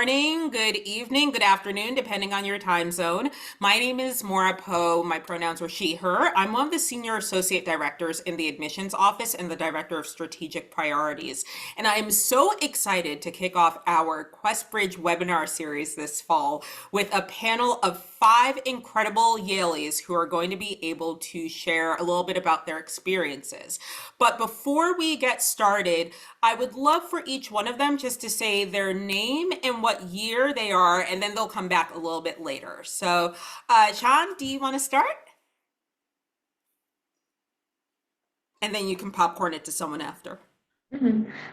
Morning, good evening, good afternoon, depending on your time zone. My name is Maura Poe. My pronouns are she, her. I'm one of the senior associate directors in the admissions office and the director of strategic priorities. And I am so excited to kick off our QuestBridge webinar series this fall with a panel of 5 incredible Yaleys who are going to be able to share a little bit about their experiences. But before we get started, I would love for each one of them just to say their name and what year they are, and then they'll come back a little bit later. So, Sean, do you want to start? And then you can popcorn it to someone after.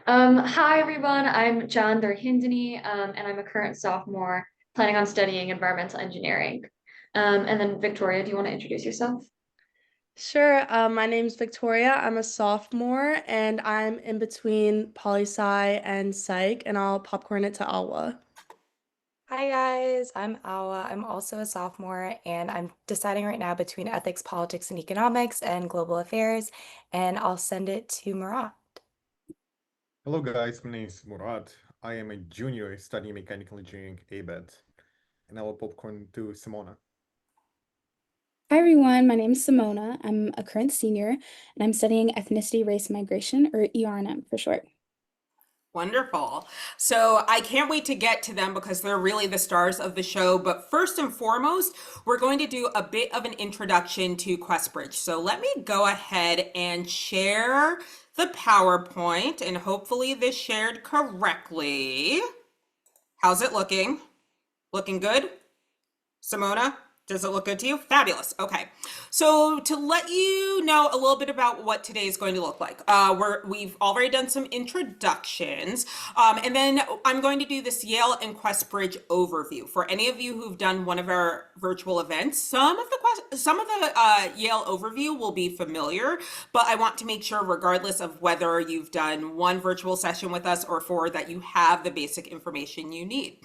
Hi everyone, I'm John Durhindany, and I'm a current sophomore planning on studying environmental engineering. And then Victoria, do you want to introduce yourself? Sure. My name's Victoria. I'm a sophomore and I'm in between poli sci and psych, and I'll popcorn it to Alwa. Hi guys, I'm Awa. I'm also a sophomore, and I'm deciding right now between ethics, politics, and economics and global affairs, and I'll send it to Marat. Hello guys, my name is Murat. I am a junior studying mechanical engineering ABET, and I will popcorn to Simona. Hi everyone, my name is Simona. I'm a current senior and I'm studying ethnicity, race, migration, or ERNM for short. Wonderful. So I can't wait to get to them because they're really the stars of the show. But first and foremost, we're going to do a bit of an introduction to QuestBridge. So let me go ahead and share the PowerPoint, and hopefully this shared correctly. How's it looking? Looking good? Simona? Does it look good to you? Fabulous. Okay. So to let you know a little bit about what today is going to look like, we've already done some introductions, and then I'm going to do this Yale and QuestBridge overview. For any of you who've done one of our virtual events, some of the Yale overview will be familiar, but I want to make sure, regardless of whether you've done one virtual session with us or four, that you have the basic information you need.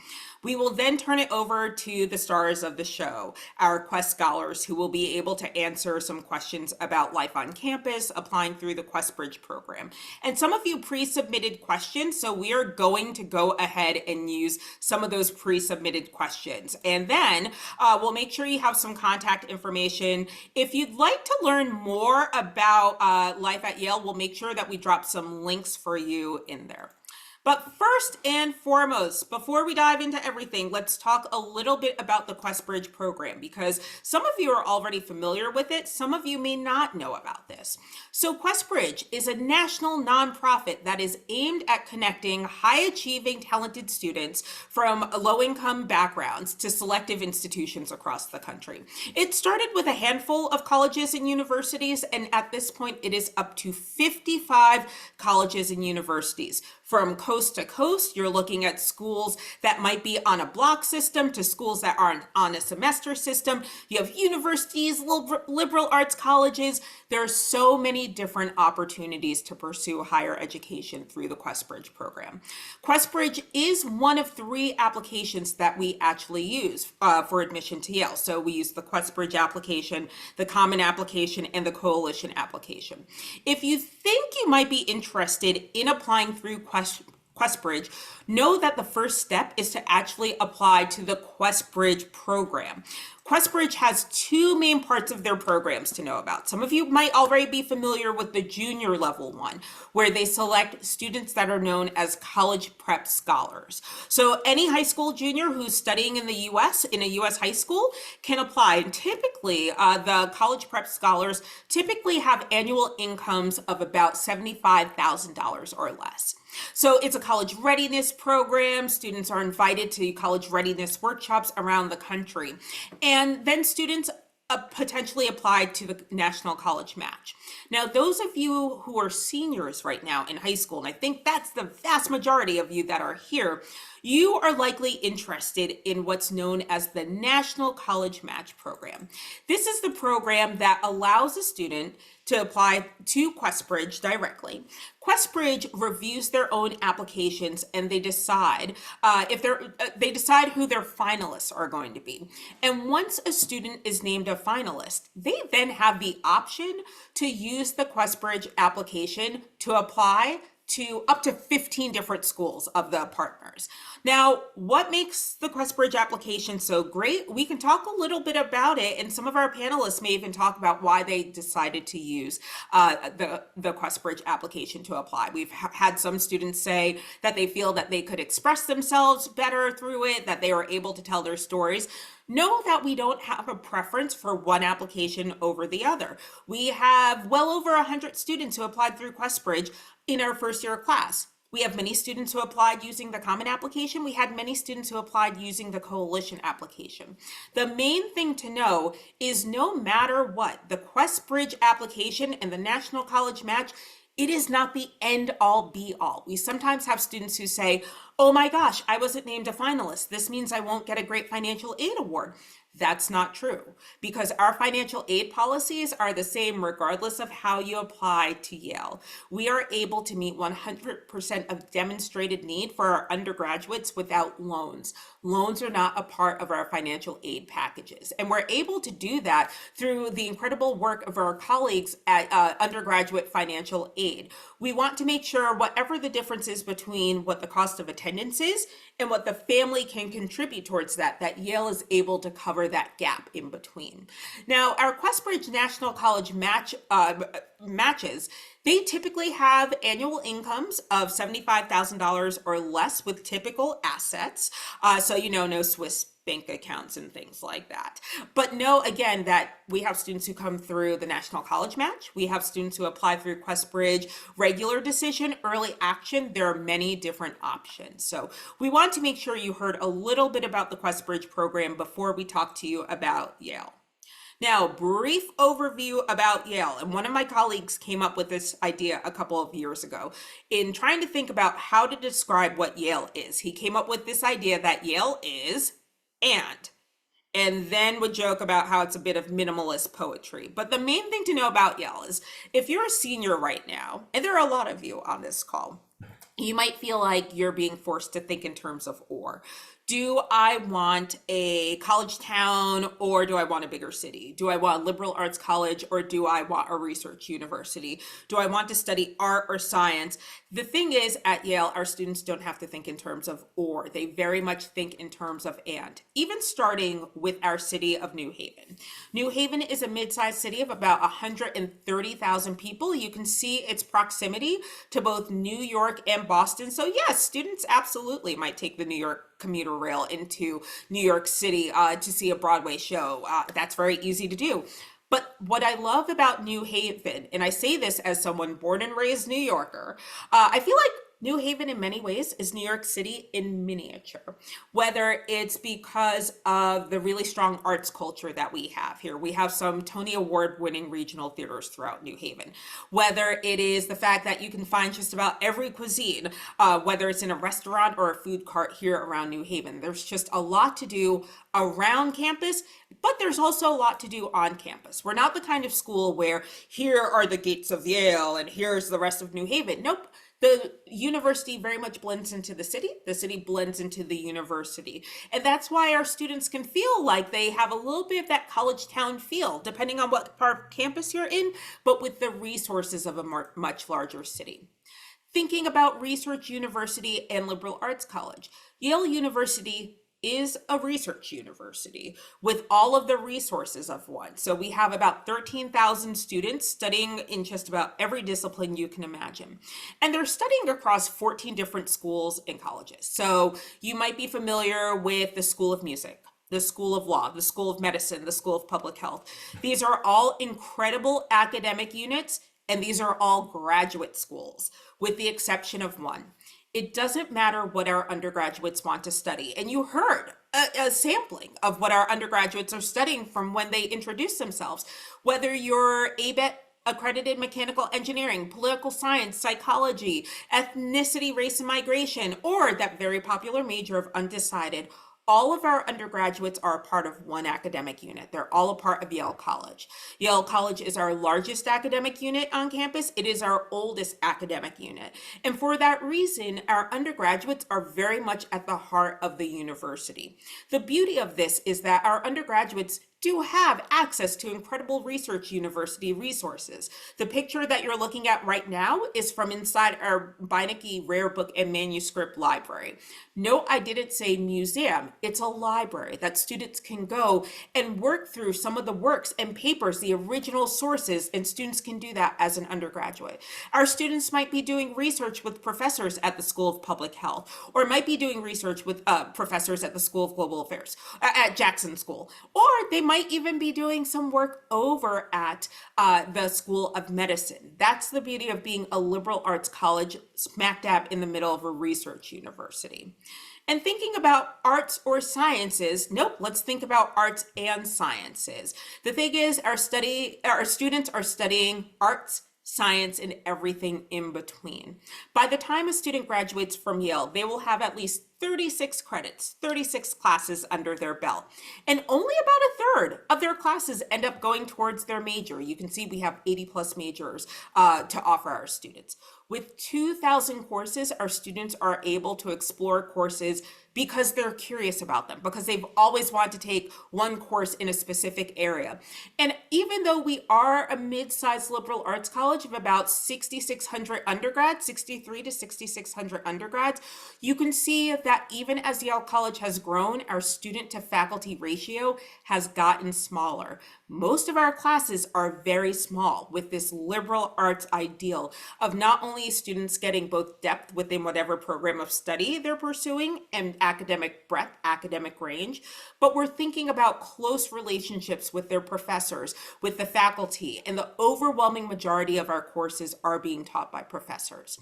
We will then turn it over to the stars of the show, our Quest Scholars, who will be able to answer some questions about life on campus, applying through the QuestBridge program. And some of you pre-submitted questions, so we are going to go ahead and use some of those pre-submitted questions. And then we'll make sure you have some contact information. If you'd like to learn more about life at Yale, we'll make sure that we drop some links for you in there. But first and foremost, before we dive into everything, let's talk a little bit about the QuestBridge program, because some of you are already familiar with it. Some of you may not know about this. So QuestBridge is a national nonprofit that is aimed at connecting high-achieving, talented students from low-income backgrounds to selective institutions across the country. It started with a handful of colleges and universities, and at this point, it is up to 55 colleges and universities. From coast to coast, you're looking at schools that might be on a block system to schools that aren't on a semester system. You have universities, liberal arts colleges. There are so many different opportunities to pursue higher education through the QuestBridge program. QuestBridge is one of 3 applications that we actually use for admission to Yale. So we use the QuestBridge application, the Common application, and the Coalition application. If you think you might be interested in applying through QuestBridge, know that the first step is to actually apply to the QuestBridge program. QuestBridge has 2 main parts of their programs to know about. Some of you might already be familiar with the junior level one, where they select students that are known as college prep scholars. So any high school junior who's studying in the US, in a US high school, can apply. And typically, the college prep scholars typically have annual incomes of about $75,000 or less. So it's a college readiness program. Students are invited to college readiness workshops around the country. And then students potentially apply to the National College Match. Now, those of you who are seniors right now in high school, and I think that's the vast majority of you that are here, you are likely interested in what's known as the National College Match program. This is the program that allows a student to apply to QuestBridge directly. QuestBridge reviews their own applications, and they decide who their finalists are going to be. And once a student is named a finalist, they then have the option to use the QuestBridge application to apply to up to 15 different schools of the partners. Now, what makes the QuestBridge application so great? We can talk a little bit about it, and some of our panelists may even talk about why they decided to use the QuestBridge application to apply. We've had some students say that they feel that they could express themselves better through it, that they were able to tell their stories. Know that we don't have a preference for one application over the other. We have well over 100 students who applied through QuestBridge in our first year class. We have many students who applied using the Common application. We had many students who applied using the Coalition application. The main thing to know is no matter what, the QuestBridge application and the National College Match, it is not the end all be all. We sometimes have students who say, oh my gosh, I wasn't named a finalist. This means I won't get a great financial aid award. That's not true, because our financial aid policies are the same regardless of how you apply to Yale. We are able to meet 100% of demonstrated need for our undergraduates without loans. Loans are not a part of our financial aid packages. And we're able to do that through the incredible work of our colleagues at Undergraduate Financial Aid. We want to make sure whatever the difference is between what the cost of attendance is and what the family can contribute towards that Yale is able to cover that gap in between. Now, our QuestBridge National College matches, they typically have annual incomes of $75,000 or less with typical assets. So, no Swiss bank accounts and things like that. But know again that we have students who come through the National College Match. We have students who apply through QuestBridge, regular decision, early action. There are many different options. So we want to make sure you heard a little bit about the QuestBridge program before we talk to you about Yale. Now, brief overview about Yale. And one of my colleagues came up with this idea a couple of years ago in trying to think about how to describe what Yale is. He came up with this idea that Yale is and then would joke about how it's a bit of minimalist poetry. But the main thing to know about Yale is if you're a senior right now, and there are a lot of you on this call, you might feel like you're being forced to think in terms of or. Do I want a college town or do I want a bigger city? Do I want a liberal arts college or do I want a research university? Do I want to study art or science? The thing is, at Yale, our students don't have to think in terms of or. They very much think in terms of and, even starting with our city of New Haven. New Haven is a mid-sized city of about 130,000 people. You can see its proximity to both New York and Boston. So yes, students absolutely might take the New York commuter rail into New York City to see a Broadway show. That's very easy to do. But what I love about New Haven, and I say this as someone born and raised New Yorker, I feel like New Haven in many ways is New York City in miniature, whether it's because of the really strong arts culture that we have here. We have some Tony Award winning regional theaters throughout New Haven, whether it is the fact that you can find just about every cuisine, whether it's in a restaurant or a food cart here around New Haven. There's just a lot to do around campus, but there's also a lot to do on campus. We're not the kind of school where here are the gates of Yale and here's the rest of New Haven. Nope. The university very much blends into the city blends into the university. And that's why our students can feel like they have a little bit of that college town feel, depending on what part of campus you're in, but with the resources of a much larger city. Thinking about research university and liberal arts college, Yale University is a research university with all of the resources of one. So we have about 13,000 students studying in just about every discipline you can imagine. And they're studying across 14 different schools and colleges. So you might be familiar with the School of Music, the School of Law, the School of Medicine, the School of Public Health. These are all incredible academic units, and these are all graduate schools, with the exception of one. It doesn't matter what our undergraduates want to study. And you heard a sampling of what our undergraduates are studying from when they introduce themselves. Whether you're ABET accredited mechanical engineering, political science, psychology, ethnicity, race, and migration, or that very popular major of undecided, all of our undergraduates are a part of one academic unit. They're all a part of Yale College. Yale College is our largest academic unit on campus. It is our oldest academic unit. And for that reason, our undergraduates are very much at the heart of the university. The beauty of this is that our undergraduates do have access to incredible research university resources. The picture that you're looking at right now is from inside our Beinecke Rare Book and Manuscript Library. Note I didn't say museum, it's a library that students can go and work through some of the works and papers, the original sources, and students can do that as an undergraduate. Our students might be doing research with professors at the School of Public Health, or might be doing research with professors at the School of Global Affairs, at Jackson School, or they might even be doing some work over at the School of Medicine. That's the beauty of being a liberal arts college smack dab in the middle of a research university. And thinking about arts or sciences, nope, let's think about arts and sciences. The thing is, our students are studying arts, science, and everything in between. By the time a student graduates from Yale, they will have at least 36 credits, 36 classes under their belt. And only about a third of their classes end up going towards their major. You can see we have 80 plus majors to offer our students. With 2,000 courses, our students are able to explore courses because they're curious about them, because they've always wanted to take one course in a specific area. And even though we are a mid-sized liberal arts college of about 6,600 undergrads, 63 to 6,600 undergrads, you can see that even as Yale College has grown, our student to faculty ratio has gotten smaller. Most of our classes are very small, with this liberal arts ideal of not only students getting both depth within whatever program of study they're pursuing and academic breadth, academic range, but we're thinking about close relationships with their professors, with the faculty, and the overwhelming majority of our courses are being taught by professors.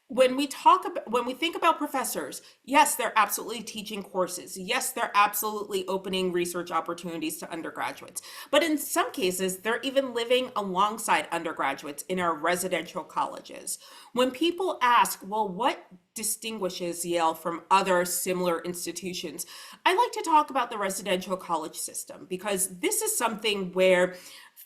When we think about professors, yes, they're absolutely teaching courses. Yes, they're absolutely opening research opportunities to undergraduates. But in some cases, they're even living alongside undergraduates in our residential colleges. When people ask, well, what distinguishes Yale from other similar institutions, I like to talk about the residential college system, because this is something where,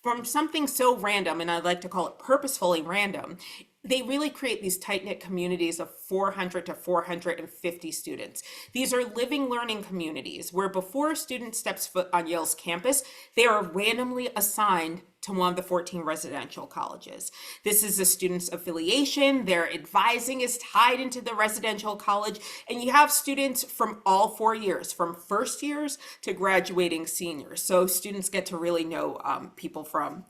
from something so random, and I like to call it purposefully random, they really create these tight-knit communities of 400 to 450 students. These are living learning communities where before a student steps foot on Yale's campus, they are randomly assigned to one of the 14 residential colleges. This is a student's affiliation. Their advising is tied into the residential college, and you have students from all 4 years, from first years to graduating seniors. So students get to really know people from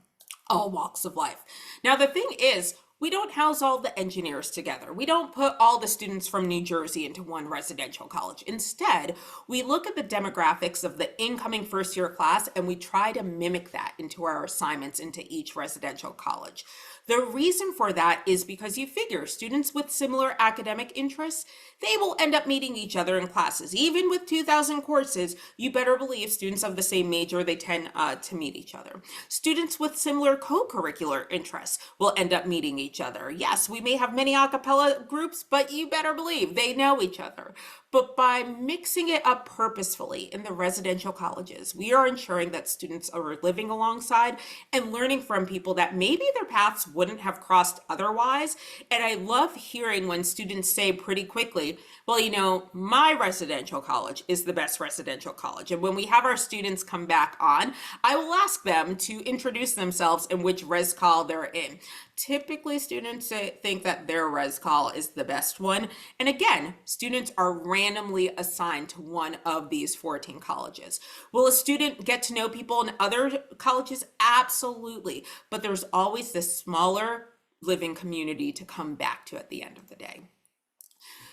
all walks of life. Now, the thing is, we don't house all the engineers together. We don't put all the students from New Jersey into one residential college. Instead, we look at the demographics of the incoming first year class and we try to mimic that into our assignments into each residential college. The reason for that is because you figure students with similar academic interests, they will end up meeting each other in classes. Even with 2,000 courses, you better believe students of the same major, they tend to meet each other. Students with similar co-curricular interests will end up meeting each other. Yes, we may have many a cappella groups, but you better believe they know each other. But by mixing it up purposefully in the residential colleges, we are ensuring that students are living alongside and learning from people that maybe their paths wouldn't have crossed otherwise. And I love hearing when students say pretty quickly, well, you know, my residential college is the best residential college. And when we have our students come back on, I will ask them to introduce themselves and which res call they're in. Typically, students think that their res call is the best one. And again, students are randomly assigned to one of these 14 colleges. Will a student get to know people in other colleges? Absolutely. But there's always this smaller living community to come back to at the end of the day.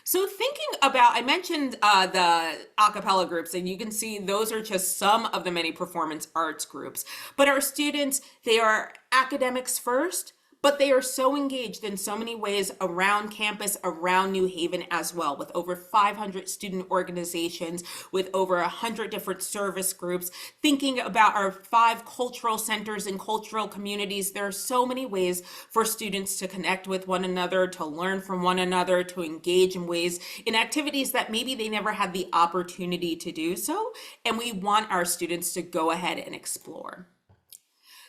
So thinking about, I mentioned the a cappella groups, and you can see those are just some of the many performance arts groups. But our students, they are academics first, but they are so engaged in so many ways around campus, around New Haven as well, with over 500 student organizations, with over 100 different service groups, thinking about our 5 cultural centers and cultural communities. There are so many ways for students to connect with one another, to learn from one another, to engage in ways, in activities that maybe they never had the opportunity to do so, and we want our students to go ahead and explore.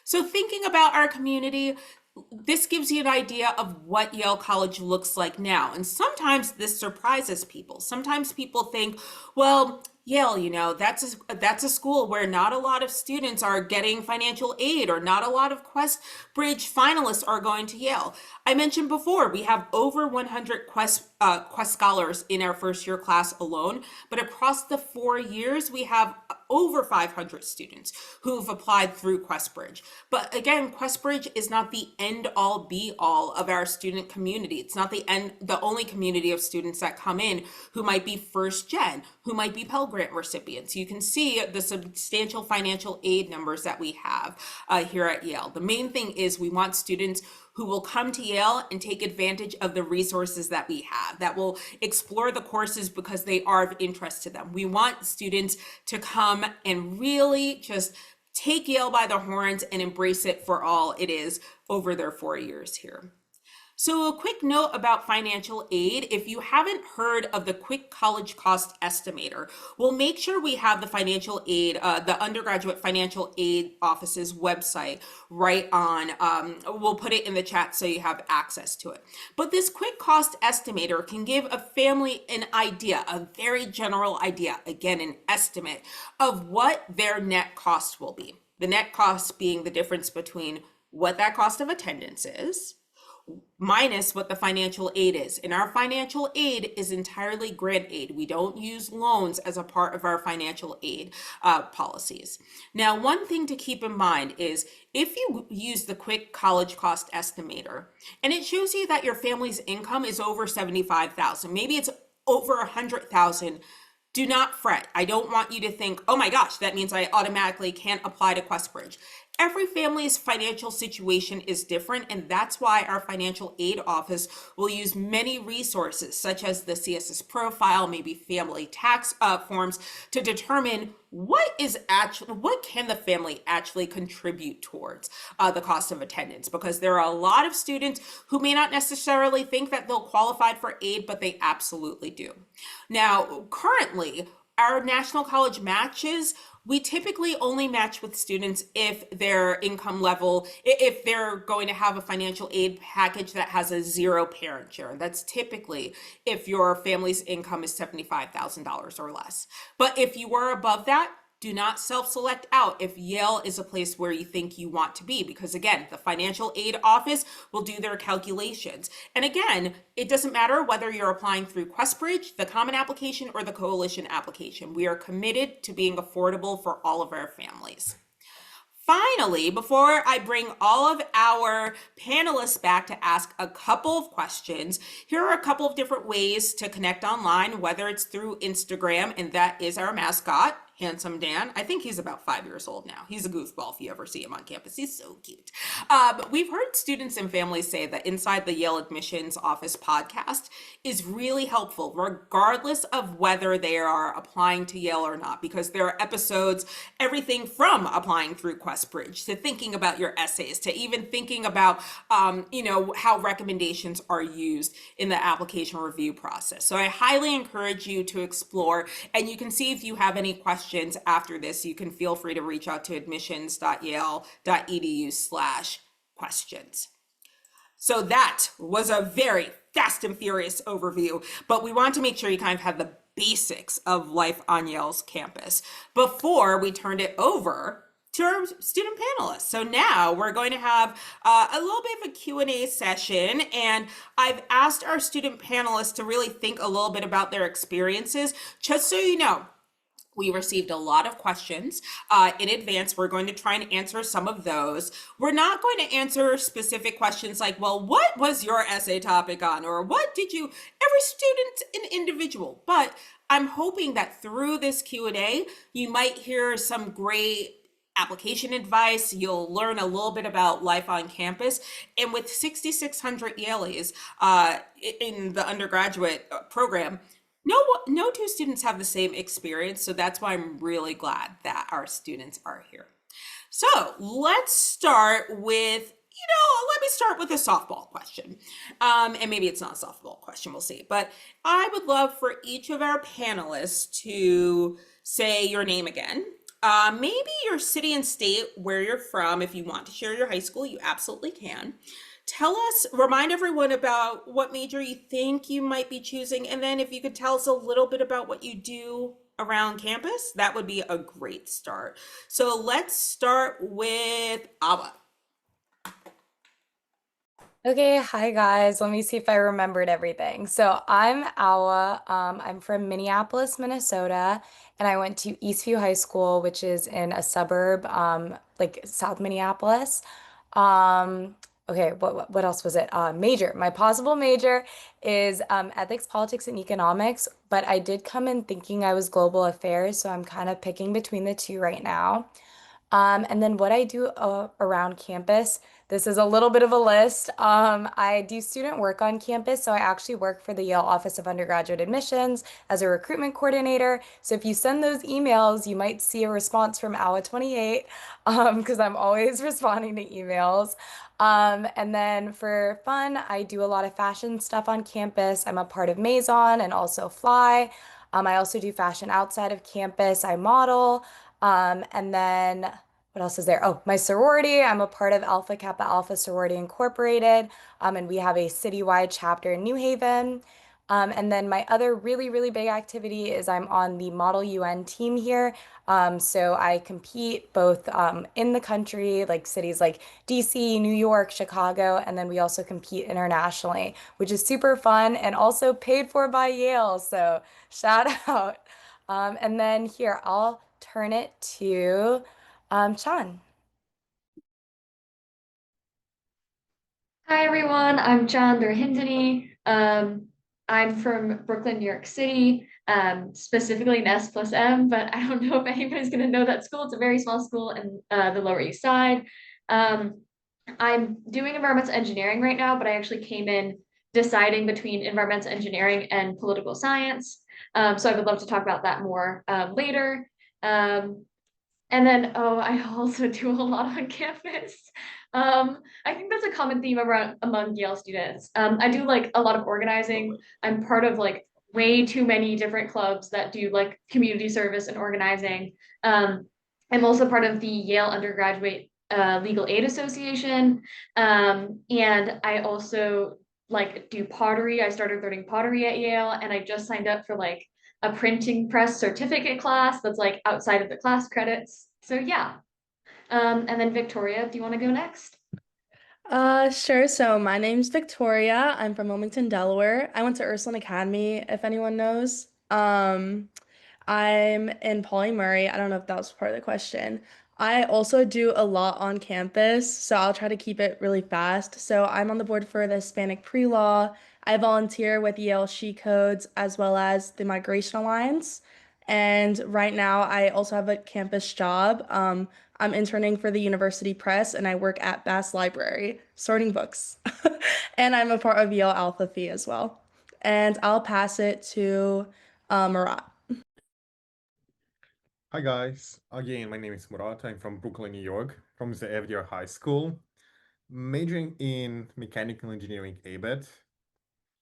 So thinking about our community, this gives you an idea of what Yale College looks like now. And sometimes this surprises people. Sometimes people think, well, Yale, that's a school where not a lot of students are getting financial aid, or not a lot of Quest Bridge finalists are going to Yale. I mentioned before, we have over 100 Quest Scholars in our first year class alone, but across the 4 years, we have over 500 students who've applied through Quest Bridge. But again, Quest Bridge is not the end all be all of our student community. It's not the only community of students that come in who might be first gen, who might be Pell Grant recipients. You can see the substantial financial aid numbers that we have here at Yale. The main thing is we want students who will come to Yale and take advantage of the resources that we have, that will explore the courses because they are of interest to them. We want students to come and really just take Yale by the horns and embrace it for all it is over their 4 years here. So a quick note about financial aid. If you haven't heard of the Quick College Cost Estimator, we'll make sure we have the financial aid, the Undergraduate Financial Aid Office's website right on. We'll put it in the chat so you have access to it. But this Quick Cost Estimator can give a family an idea, a very general idea, again, an estimate of what their net cost will be. The net cost being the difference between what that cost of attendance is minus what the financial aid is. And our financial aid is entirely grant aid. We don't use loans as a part of our financial aid policies. Now, one thing to keep in mind is if you use the Quick College Cost Estimator, and it shows you that your family's income is over $75,000, maybe it's over $100,000, do not fret. I don't want you to think, oh my gosh, that means I automatically can't apply to Quest Bridge. Every family's financial situation is different, and that's why our financial aid office will use many resources, such as the CSS profile, maybe family tax forms, to determine what can the family actually contribute towards the cost of attendance, because there are a lot of students who may not necessarily think that they'll qualify for aid, but they absolutely do. Now, currently, our national college matches, we typically only match with students if their income level, if they're going to have a financial aid package that has a 0 parent share. That's typically if your family's income is $75,000 or less. But if you are above that, do not self-select out if Yale is a place where you think you want to be, because again, the financial aid office will do their calculations. And again, it doesn't matter whether you're applying through Quest Bridge, the common application, or the coalition application. We are committed to being affordable for all of our families. Finally, before I bring all of our panelists back to ask a couple of questions, here are a couple of different ways to connect online, whether it's through Instagram, and that is our mascot, Handsome Dan. I think he's about 5 years old now. He's a goofball if you ever see him on campus. He's so cute. We've heard students and families say that Inside the Yale Admissions Office podcast is really helpful, regardless of whether they are applying to Yale or not, because there are episodes, everything from applying through Quest Bridge to thinking about your essays, to even thinking about, how recommendations are used in the application review process. So I highly encourage you to explore, and you can see if you have any questions after this, you can feel free to reach out to admissions.yale.edu/questions. So that was a very fast and furious overview, but we want to make sure you kind of have the basics of life on Yale's campus before we turned it over to our student panelists. So now we're going to have a little bit of a Q&A session, and I've asked our student panelists to really think a little bit about their experiences. Just so you know, we received a lot of questions in advance. We're going to try and answer some of those. We're not going to answer specific questions like, well, what was your essay topic on? Or what did you, every student's an individual. But I'm hoping that through this Q&A, you might hear some great application advice. You'll learn a little bit about life on campus. And with 6,600 Yalees in the undergraduate program, no two students have the same experience, so that's why I'm really glad that our students are here. So let's start with, let me start with a softball question. And maybe it's not a softball question, we'll see. But I would love for each of our panelists to say your name again. Maybe your city and state where you're from. If you want to share your high school, you absolutely can. Remind everyone about what major you think you might be choosing, and then if you could tell us a little bit about what you do around campus, that would be a great start. So let's start with Ava. Okay, hi guys. Let me see if I remembered everything. So I'm Awa. I'm from Minneapolis, Minnesota, and I went to Eastview High School, which is in a suburb, like South Minneapolis. Okay, what else was it? Major. My possible major is ethics, politics, and economics, but I did come in thinking I was global affairs, so I'm kind of picking between the two right now. And then what I do around campus, this is a little bit of a list. I do student work on campus, so I actually work for the Yale Office of Undergraduate Admissions as a recruitment coordinator. So if you send those emails, you might see a response from AWA28 because I'm always responding to emails. And then for fun, I do a lot of fashion stuff on campus. I'm a part of Maison and also Fly. I also do fashion outside of campus. I model. And then what else is there? Oh, my sorority. I'm a part of Alpha Kappa Alpha Sorority Incorporated, and we have a citywide chapter in New Haven. And then my other really, really big activity is I'm on the Model UN team here. So I compete both in the country, like cities like DC, New York, Chicago, and then we also compete internationally, which is super fun and also paid for by Yale. So shout out. And then here, I'll turn it to Sean. Hi everyone, I'm John Durhindany. I'm from Brooklyn, New York City, specifically in S plus M, but I don't know if anybody's gonna know that school. It's a very small school in the Lower East Side. Um, I'm doing environmental engineering right now, but I actually came in deciding between environmental engineering and political science. So I would love to talk about that more later. Um, and then, oh, I also do a lot on campus. I think that's a common theme around among Yale students. I do like a lot of organizing. I'm part of like way too many different clubs that do like community service and organizing. I'm also part of the Yale Undergraduate Legal Aid Association. And I also like do pottery. I started learning pottery at Yale, and I just signed up for like a printing press certificate class that's like outside of the class credits. So yeah. And then Victoria, do you want to go next? Sure. So my name's Victoria. I'm from Wilmington, Delaware. I went to Ursuline Academy, if anyone knows. I'm in Pauli Murray. I don't know if that was part of the question. I also do a lot on campus, so I'll try to keep it really fast. So I'm on the board for the Hispanic Pre-Law. I volunteer with Yale She Codes as well as the Migration Alliance. And right now, I also have a campus job. I'm interning for the University Press, and I work at Bass Library, sorting books. And I'm a part of Yale Alpha Phi as well. And I'll pass it to Marat. Hi guys, again, my name is Murat. I'm from Brooklyn, New York, from the FDR High School, majoring in mechanical engineering ABET.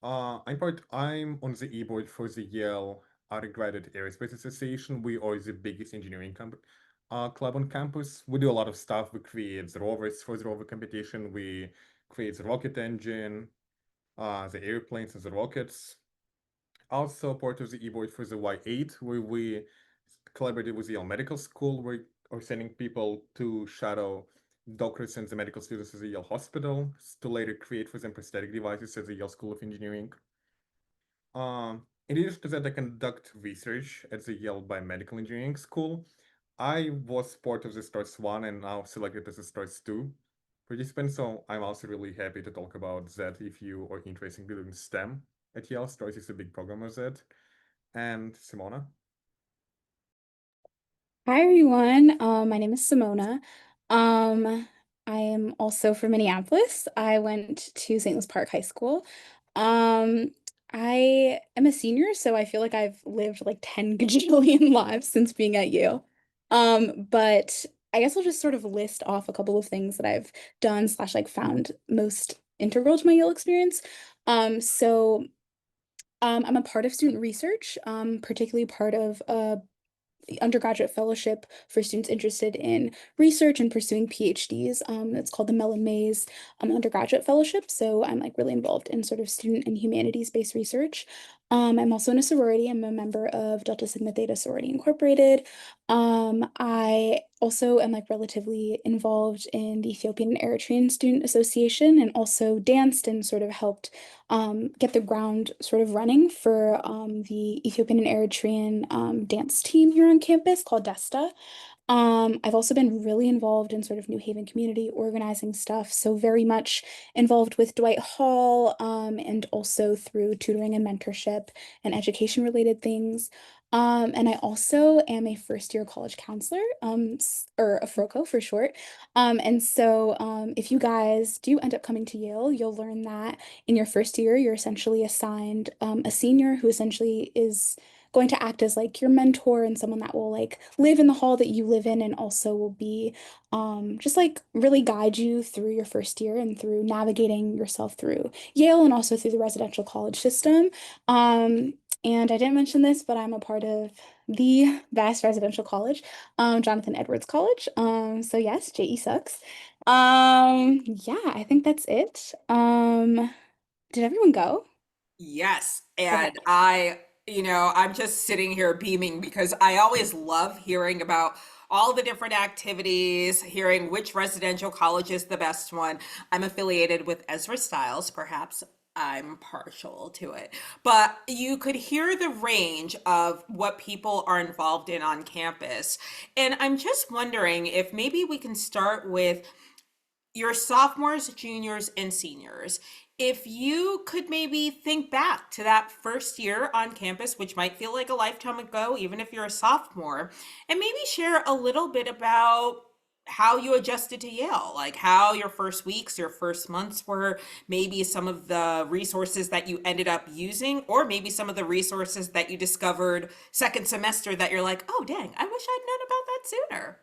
I'm on the e-board for the Yale Undergraduate Aerospace Association. We are the biggest engineering club on campus. We do a lot of stuff. We create the rovers for the rover competition. We create the rocket engine, the airplanes and the rockets. Also part of the e-board for the Y8, where we collaborated with Yale Medical School. We are sending people to shadow doctors and the medical students at the Yale Hospital to later create for them prosthetic devices at the Yale School of Engineering. In addition to that, I conduct research at the Yale Biomedical Engineering School. I was part of the STARS 1 and now selected as a STARS 2 participant, so I'm also really happy to talk about that if you are interested in doing STEM at Yale. STARS is a big program of that. And Simona? Hi everyone. My name is Simona. I am also from Minneapolis. I went to St. Louis Park High School. Um, I am a senior, so I feel like I've lived like 10 gajillion lives since being at Yale. But I guess I'll just sort of list off a couple of things that I've done slash like found most integral to my Yale experience. So I'm a part of student research, particularly part of the undergraduate fellowship for students interested in research and pursuing PhDs. It's called the Mellon Mays Undergraduate Fellowship. So I'm like really involved in sort of student and humanities-based research. I'm also in a sorority. I'm a member of Delta Sigma Theta Sorority Incorporated. I also am like relatively involved in the Ethiopian and Eritrean Student Association and also danced and sort of helped get the ground sort of running for the Ethiopian and Eritrean dance team here on campus called Desta. I've also been really involved in sort of New Haven community organizing stuff, so very much involved with Dwight Hall, and also through tutoring and mentorship and education related things. And I also am a first year college counselor, or a FROCO for short. And so if you guys do end up coming to Yale, you'll learn that in your first year, you're essentially assigned a senior who essentially is going to act as like your mentor and someone that will like live in the hall that you live in and also will be just like really guide you through your first year and through navigating yourself through Yale and also through the residential college system. And I didn't mention this, but I'm a part of the best residential college, Jonathan Edwards College. So yes, JE sucks. Yeah, I think that's it. Did everyone go? Yes. Okay. And I'm just sitting here beaming because I always love hearing about all the different activities, hearing which residential college is the best one. I'm affiliated with Ezra Stiles, perhaps I'm partial to it, but you could hear the range of what people are involved in on campus. And I'm just wondering if maybe we can start with your sophomores, juniors, and seniors. If you could maybe think back to that first year on campus, which might feel like a lifetime ago, even if you're a sophomore, and maybe share a little bit about how you adjusted to Yale, like how your first weeks, your first months were, maybe some of the resources that you ended up using, or maybe some of the resources that you discovered second semester that you're like, oh, dang, I wish I'd known about that sooner.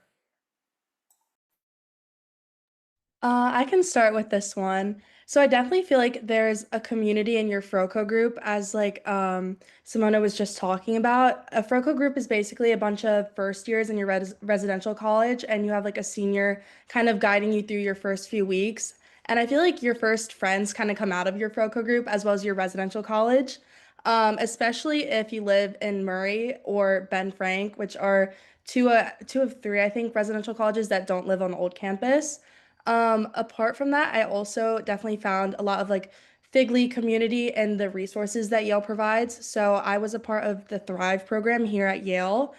I can start with this one. So I definitely feel like there's a community in your FROCO group, as like Simona was just talking about. A FROCO group is basically a bunch of first years in your residential college, and you have like a senior kind of guiding you through your first few weeks. And I feel like your first friends kind of come out of your FROCO group as well as your residential college, especially if you live in Murray or Ben Frank, which are two of three, I think, residential colleges that don't live on Old Campus. Apart from that, I also definitely found a lot of like Figly community and the resources that Yale provides. So I was a part of the Thrive program here at Yale,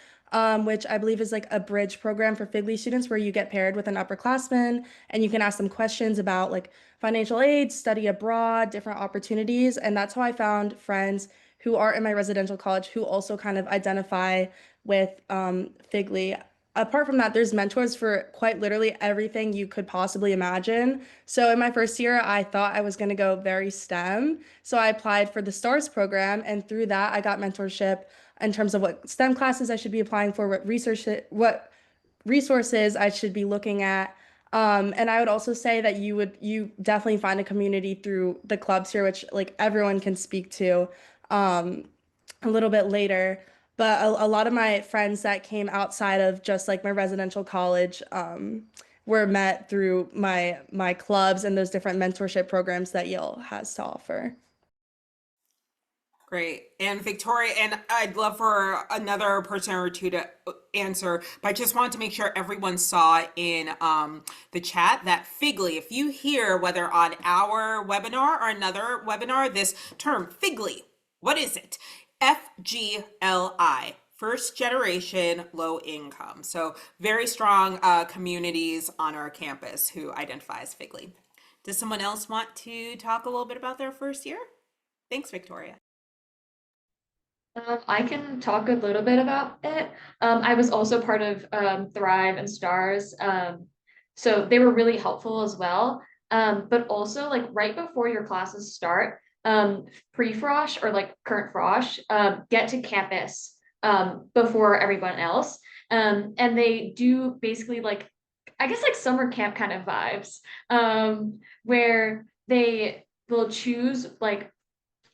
which I believe is like a bridge program for Figly students where you get paired with an upperclassman and you can ask them questions about like financial aid, study abroad, different opportunities. And that's how I found friends who are in my residential college who also kind of identify with Figly. Apart from that, there's mentors for quite literally everything you could possibly imagine. So in my first year, I thought I was going to go very STEM. So I applied for the STARS program, and through that, I got mentorship in terms of what STEM classes I should be applying for, what resources I should be looking at. And I would also say that you definitely find a community through the clubs here, which like everyone can speak to. Um, a little bit later. But a lot of my friends that came outside of just like my residential college were met through my clubs and those different mentorship programs that Yale has to offer. Great. And Victoria, and I'd love for another person or two to answer, but I just wanted to make sure everyone saw in the chat that Figly, if you hear whether on our webinar or another webinar, this term Figly, what is it? FGLI, first generation low income. So very strong communities on our campus who identify as Figly. Does someone else want to talk a little bit about their first year? Thanks, Victoria. I can talk a little bit about it. I was also part of Thrive and Stars. So they were really helpful as well. But also like right before your classes start, pre-frosh or like current frosh, get to campus before everyone else. And they do basically like, I guess like summer camp kind of vibes, where they will choose like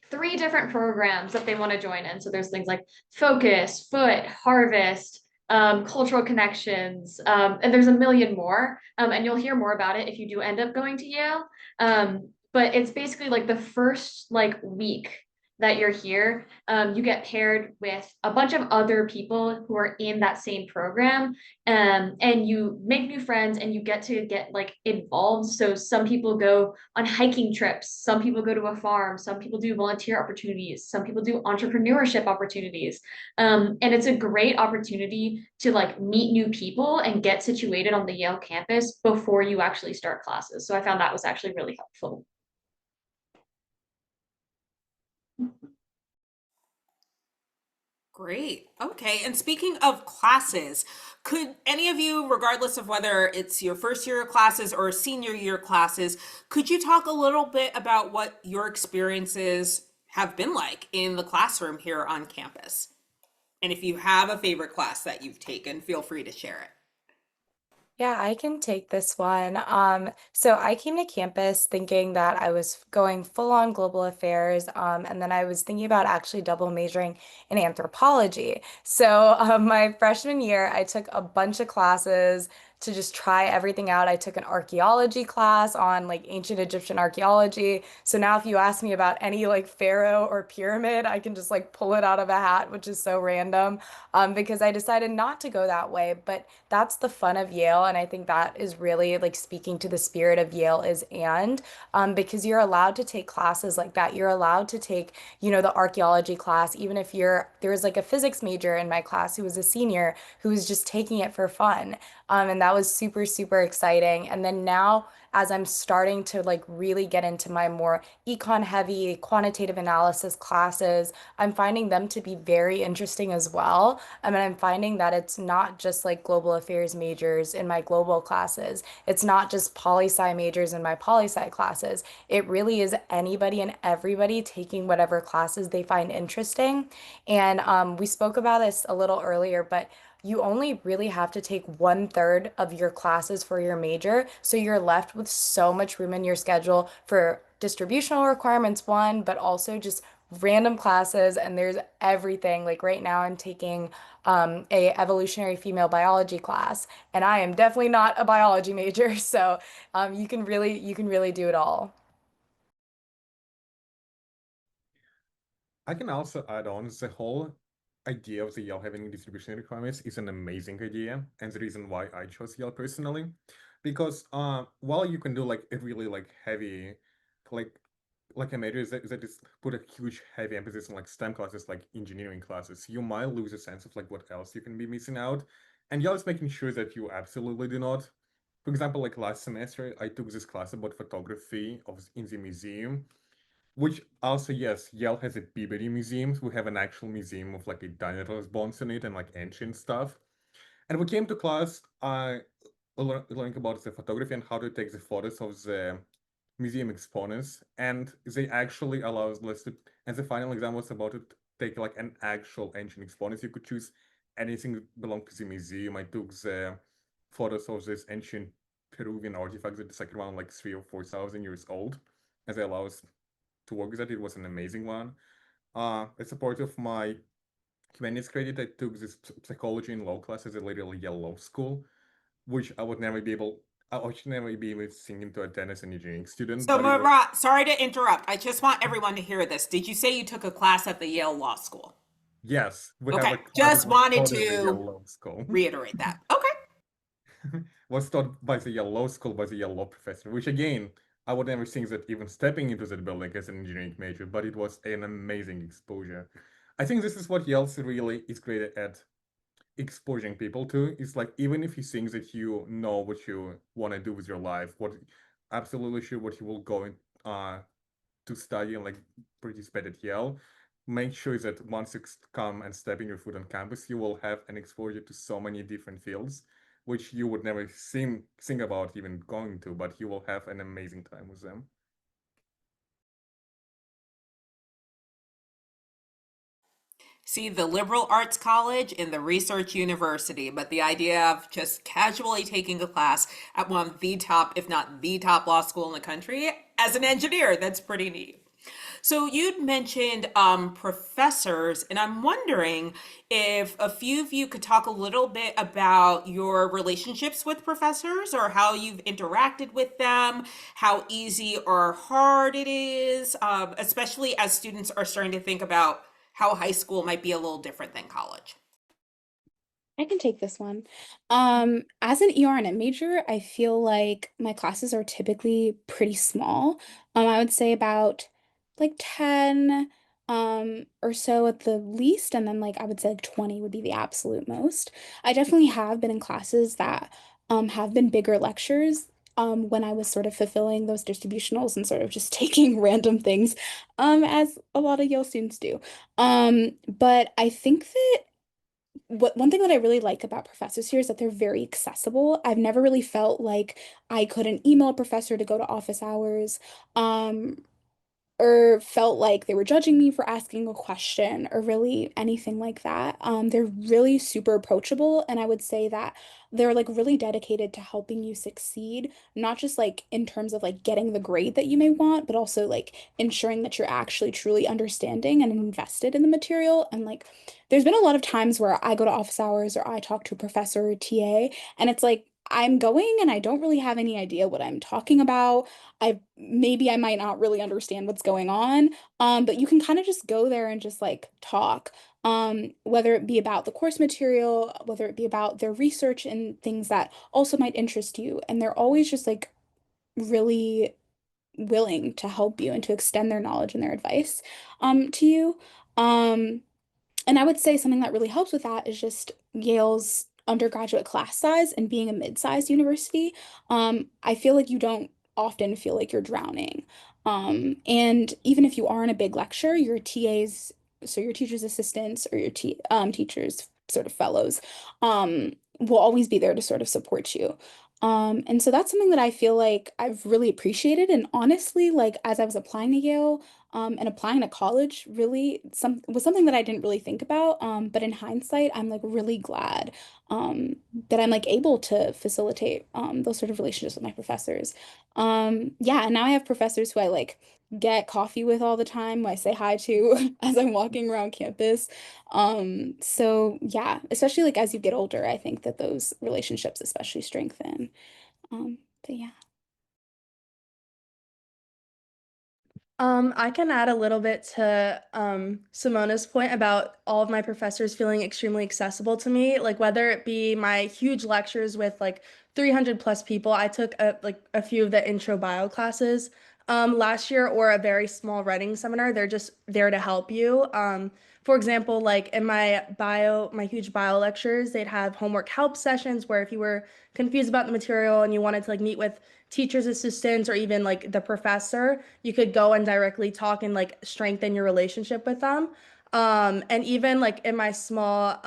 3 different programs that they want to join in. So there's things like Focus, Foot, Harvest, cultural connections, and there's a million more. And you'll hear more about it if you do end up going to Yale. But it's basically like the first like week that you're here, you get paired with a bunch of other people who are in that same program, and you make new friends and you get to get like involved. So some people go on hiking trips, some people go to a farm, some people do volunteer opportunities, some people do entrepreneurship opportunities. And it's a great opportunity to like meet new people and get situated on the Yale campus before you actually start classes. So I found that was actually really helpful. Great. Okay. And speaking of classes, could any of you, regardless of whether it's your first year of classes or senior year classes, could you talk a little bit about what your experiences have been like in the classroom here on campus? And if you have a favorite class that you've taken, feel free to share it. Yeah, I can take this one. So I came to campus thinking that I was going full on global affairs, and then I was thinking about actually double majoring in anthropology. So my freshman year, I took a bunch of classes to just try everything out. I took an archaeology class on like ancient Egyptian archaeology. So now if you ask me about any like pharaoh or pyramid, I can just like pull it out of a hat, which is so random, because I decided not to go that way. But that's the fun of Yale. And I think that is really like speaking to the spirit of Yale is because you're allowed to take classes like that. You're allowed to take, the archaeology class, even if there was like a physics major in my class who was a senior who was just taking it for fun. And that was super, super exciting. And then now, as I'm starting to like really get into my more econ heavy quantitative analysis classes, I'm finding them to be very interesting as well. I mean, I'm finding that it's not just like global affairs majors in my global classes. It's not just poli-sci majors in my poli-sci classes. It really is anybody and everybody taking whatever classes they find interesting. And we spoke about this a little earlier, but you only really have to take 1/3 of your classes for your major. So you're left with so much room in your schedule for distributional requirements, one, but also just random classes. And there's everything. Like right now, I'm taking a evolutionary female biology class, and I am definitely not a biology major. So you can really do it all. I can also add on the whole idea of the Yale having distribution requirements is an amazing idea, and the reason why I chose Yale personally, because while you can do like a really like heavy, like a major that is put a huge heavy emphasis on like STEM classes, like engineering classes, you might lose a sense of like what else you can be missing out, and Yale is making sure that you absolutely do not. For example, like last semester, I took this class about photography in the museum, which also, yes, Yale has a Peabody Museum. We have an actual museum of like the dinosaurs bones in it and like ancient stuff. And we came to class learning about the photography and how to take the photos of the museum exponents. And they actually allow us to, and the final exam was about to take like an actual ancient exponents. You could choose anything that belonged to the museum. I took the photos of this ancient Peruvian artifact that is like around like 3,000 or 4,000 years old, as they allow us to work with that. It was an amazing one. As a part of my humanities credit, I took this psychology in law class as a literal Yale Law School, which I would never be able to sing into attend as an engineering student, So, but it was, Murat, sorry to interrupt. I just want everyone to hear this. Did you say you took a class at the Yale Law School? yes, we have Okay, a class that just was wanted taught at the Yale to Law School. reiterate that. Okay. Was taught by the Yale Law School by the Yale Law professor, which again, I would never think that even stepping into that building as an engineering major, but it was an amazing exposure. I think this is what Yale really is great at exposing people to. It's like even if you think that you know what you want to do with your life, what absolutely sure what you will go in, to study and like participate at Yale, make sure that once you come and step in your foot on campus, you will have an exposure to so many different fields, which you would never think about even going to, but you will have an amazing time with them. See, the liberal arts college and the research university, but the idea of just casually taking a class at one of the top, if not the top law school in the country as an engineer, that's pretty neat. So you'd mentioned professors, and I'm wondering if a few of you could talk a little bit about your relationships with professors or how you've interacted with them, how easy or hard it is, especially as students are starting to think about how high school might be a little different than college. I can take this one. As an ER&M major, I feel like my classes are typically pretty small. I would say about like 10 or so at the least, and then like I would say like 20 would be the absolute most. I definitely have been in classes that have been bigger lectures when I was sort of fulfilling those distributionals and sort of just taking random things as a lot of Yale students do. But I think that one thing that I really like about professors here is that they're very accessible. I've never really felt like I couldn't email a professor to go to office hours. Um, or felt like they were judging me for asking a question or really anything like that. They're really super approachable, and I would say that they're like really dedicated to helping you succeed, not just like in terms of like getting the grade that you may want, but also like ensuring that you're actually truly understanding and invested in the material. And like, there's been a lot of times where I go to office hours or I talk to a professor or TA, and it's like, I'm going and I don't really have any idea what I'm talking about. I might not really understand what's going on. But you can kind of just go there and just like talk. Whether it be about the course material, whether it be about their research and things that also might interest you. And they're always just like really willing to help you and to extend their knowledge and their advice to you. Um, and I would say something that really helps with that is just Yale's undergraduate class size and being a mid-sized university. I feel like you don't often feel like you're drowning. And even if you are in a big lecture, your TAs, so your teacher's assistants or your teachers, sort of fellows, will always be there to sort of support you. And so that's something that I feel like I've really appreciated. And honestly, like as I was applying to Yale, and applying to college really was something that I didn't really think about. But in hindsight, I'm like really glad that I'm like able to facilitate those sort of relationships with my professors. Yeah, and now I have professors who I like get coffee with all the time, who I say hi to as I'm walking around campus. So yeah, especially like as you get older, I think that those relationships especially strengthen. But yeah. I can add a little bit to Simona's point about all of my professors feeling extremely accessible to me, like whether it be my huge lectures with like 300 plus people. I took like a few of the intro bio classes last year, or a very small writing seminar. They're just there to help you. For example, like in my huge bio lectures, they'd have homework help sessions where if you were confused about the material and you wanted to like meet with teachers assistants or even like the professor, you could go and directly talk and like strengthen your relationship with them. And even like in my small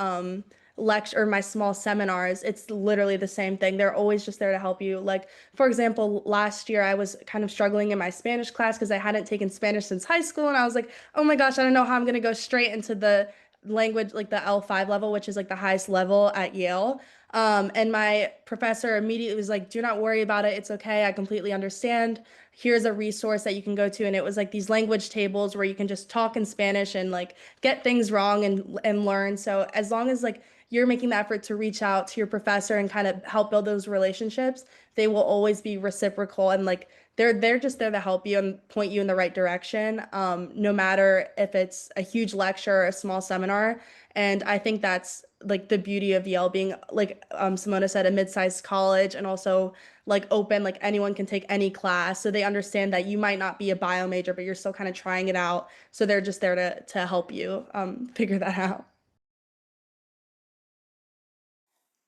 lecture or my small seminars, it's literally the same thing. They're always just there to help you. Like, for example, last year I was kind of struggling in my Spanish class because I hadn't taken Spanish since high school, and I was like, oh my gosh, I don't know how I'm gonna go straight into the language, like the L5 level, which is like the highest level at Yale. And my professor immediately was like, do not worry about it. It's okay. I completely understand. Here's a resource that you can go to. And it was like these language tables where you can just talk in Spanish and like get things wrong and learn. So as long as like you're making the effort to reach out to your professor and kind of help build those relationships, they will always be reciprocal and like they're just there to help you and point you in the right direction. No matter if it's a huge lecture or a small seminar. And I think that's like the beauty of Yale being like Simona said, a mid-sized college and also like open, like anyone can take any class. So they understand that you might not be a bio major, but you're still kind of trying it out. So they're just there to help you figure that out.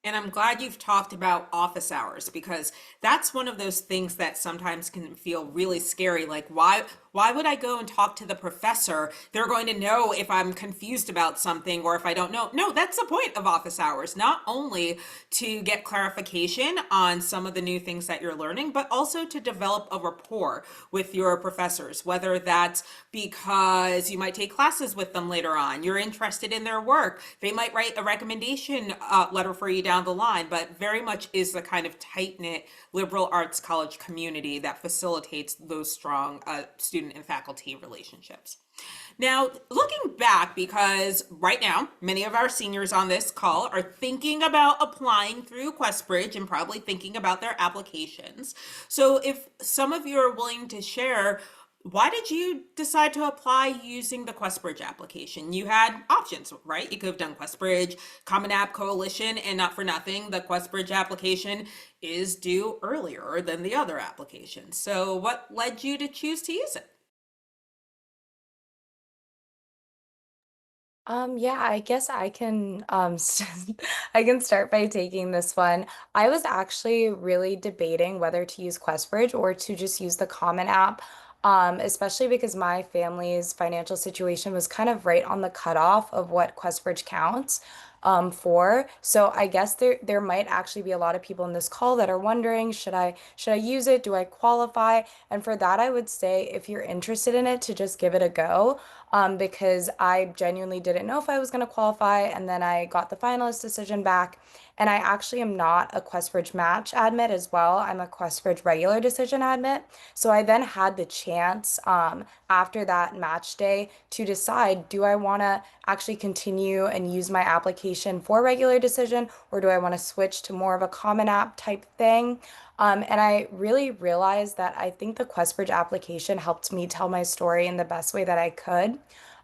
And I'm glad you've talked about office hours because that's one of those things that sometimes can feel really scary. Like, why would I go and talk to the professor? They're going to know if I'm confused about something or if I don't know. No, that's the point of office hours, not only to get clarification on some of the new things that you're learning, but also to develop a rapport with your professors, whether that's because you might take classes with them later on, you're interested in their work, they might write a recommendation letter for you down the line, but very much is the kind of tight-knit liberal arts college community that facilitates those strong student student and faculty relationships. Now, looking back, because right now, many of our seniors on this call are thinking about applying through QuestBridge and probably thinking about their applications. So, if some of you are willing to share, why did you decide to apply using the QuestBridge application? You had options, right? You could have done QuestBridge, Common App Coalition, and not for nothing, the QuestBridge application is due earlier than the other applications. So, what led you to choose to use it? Yeah, I guess I can I can start by taking this one. I was actually really debating whether to use QuestBridge or to just use the Common App, especially because my family's financial situation was kind of right on the cutoff of what QuestBridge counts for. So I guess there might actually be a lot of people in this call that are wondering, should I use it? Do I qualify? And for that, I would say if you're interested in it, to just give it a go because I genuinely didn't know if I was going to qualify. And then I got the finalist decision back. And I actually am not a QuestBridge match admit as well. I'm a QuestBridge regular decision admit. So I then had the chance after that match day to decide, do I want to actually continue and use my application for regular decision, or do I want to switch to more of a common app type thing? And I really realized that I think the QuestBridge application helped me tell my story in the best way that I could.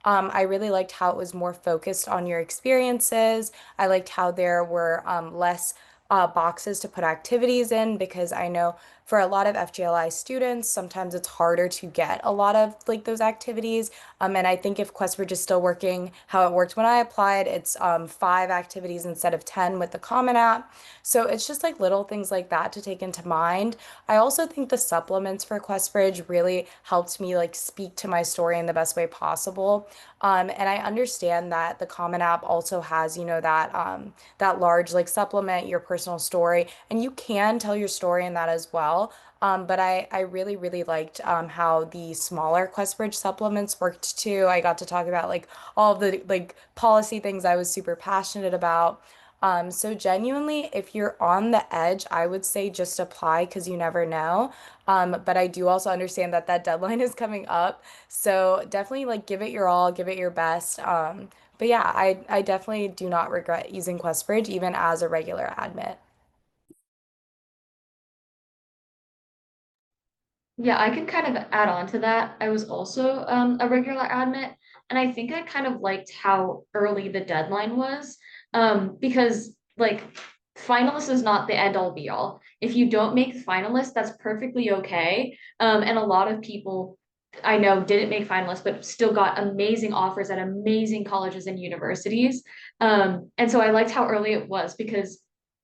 I really liked how it was more focused on your experiences. I liked how there were less boxes to put activities in because I know for a lot of FGLI students, sometimes it's harder to get a lot of like those activities. And I think if QuestBridge is still working how it worked when I applied, it's 5 activities instead of 10 with the Common App. So it's just like little things like that to take into mind. I also think the supplements for QuestBridge really helped me like speak to my story in the best way possible. And I understand that the Common App also has, that large like supplement, your personal story, and you can tell your story in that as well. But I really, really liked how the smaller QuestBridge supplements worked too. I got to talk about like all of the like policy things I was super passionate about. So genuinely, if you're on the edge, I would say just apply because you never know. But I do also understand that that deadline is coming up. So definitely like give it your all, give it your best. But yeah, I definitely do not regret using QuestBridge even as a regular admit. Yeah, I can kind of add on to that. I was also a regular admit, and I think I kind of liked how early the deadline was, because like finalist is not the end all be all. If you don't make the finalist, that's perfectly okay. And a lot of people I know didn't make finalists, but still got amazing offers at amazing colleges and universities. And so I liked how early it was because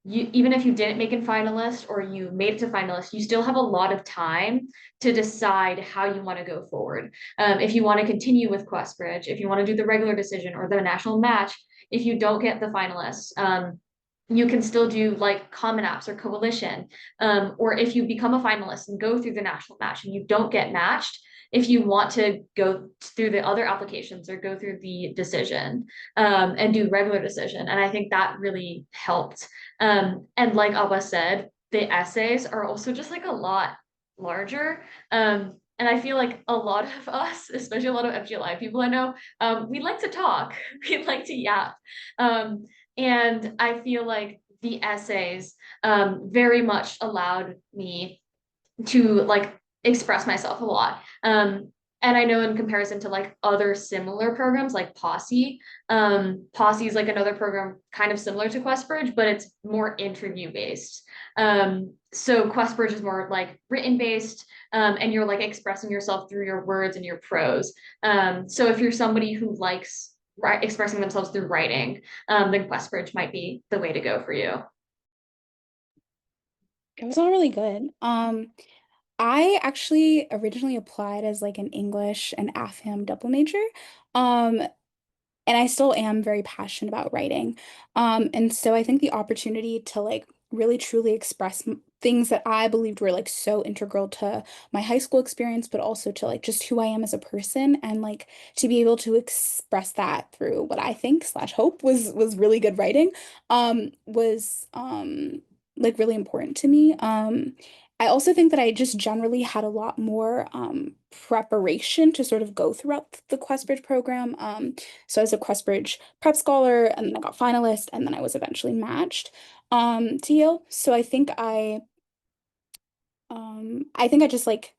you even if you didn't make a finalist or you made it to finalist, you still have a lot of time to decide how you want to go forward. If you want to continue with QuestBridge, if you want to do the regular decision or the national match, if you don't get the finalists, you can still do like common apps or coalition. Or if you become a finalist and go through the national match and you don't get matched, if you want to go through the other applications or go through the decision and do regular decision. And I think that really helped. And like Abba said, the essays are also just like a lot larger. And I feel like a lot of us, especially a lot of FGLI people I know, we like to talk, we like to yap. And I feel like the essays very much allowed me to like express myself a lot. And I know in comparison to like other similar programs like Posse, Posse is like another program kind of similar to QuestBridge, but it's more interview based. So QuestBridge is more like written based, and you're like expressing yourself through your words and your prose. So if you're somebody who likes expressing themselves through writing, then QuestBridge might be the way to go for you. It was all really good. I actually originally applied as like an English and AFM double major. Um, and I still am very passionate about writing. And so I think the opportunity to like really truly express things that I believed were like so integral to my high school experience, but also to like just who I am as a person and like to be able to express that through what I think slash hope was really good writing, was like really important to me. I also think that I just generally had a lot more preparation to sort of go throughout the QuestBridge program. So I was a QuestBridge prep scholar, and then I got finalist, and then I was eventually matched to Yale. So I think I just like